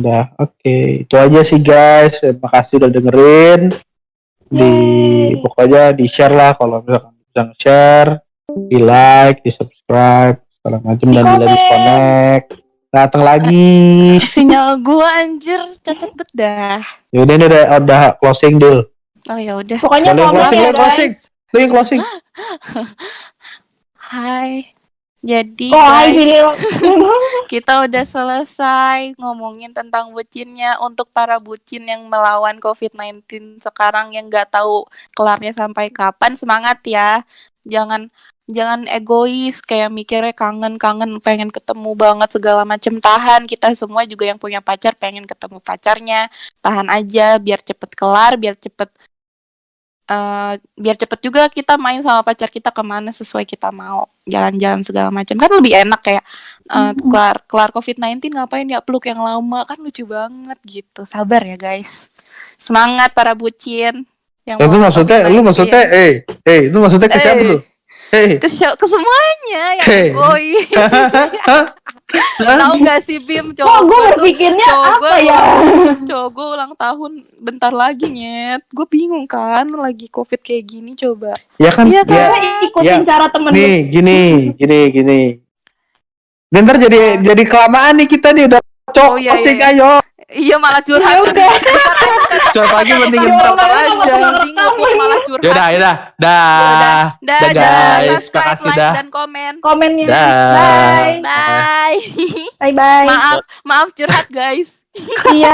Udah, oke. Itu aja sih guys. Terima kasih udah dengerin. Pokoknya di share lah kalau misalkan bisa share, di like, di subscribe, segala macam, dan di disconnect. Datang lagi. Sinyal gua anjir cacat bet dah. Yaudah ini udah closing dulu. Oh ya udah. Pokoknya Boleh mau closing, ya boleh closing. Lu yang closing. Hai. Jadi guys. guys, kita udah selesai ngomongin tentang bucinnya. Untuk para bucin yang melawan COVID-19 sekarang yang nggak tahu kelarnya sampai kapan, semangat ya. Jangan egois kayak mikirnya kangen pengen ketemu banget segala macem. Tahan, kita semua juga yang punya pacar pengen ketemu pacarnya. Tahan aja biar cepet kelar, biar cepet juga kita main sama pacar kita kemana sesuai kita mau, jalan-jalan segala macam, kan lebih enak kayak kelar COVID-19 ngapain ya peluk yang lama, kan lucu banget gitu. Sabar ya guys, semangat para bucin yang Itu maksudnya, lu maksudnya, itu maksudnya ke siapa tuh? Ke semuanya yang egois. Tahu nggak sih Bim, Kok gue berpikirnya apa ya? Cowok gue ulang tahun bentar lagi nyet. Gue bingung kan lagi COVID kayak gini, coba. Ya kan, Iya ya, ikutin cara temen nih gini. Bentar jadi kelamaan nih kita nih udah cocok. Oh, iya. Ayo. Iya malah curhat. Ya udah. Curhat lagi mending Ya ntar Allah, aja. Anjing goblok malah curhat. Yaudah, Dah, dah guys, subscribe, makasih like, dah. dan komen. Komennya. Dah. Bye. Bye. Bye bye. Maaf curhat guys. Iya.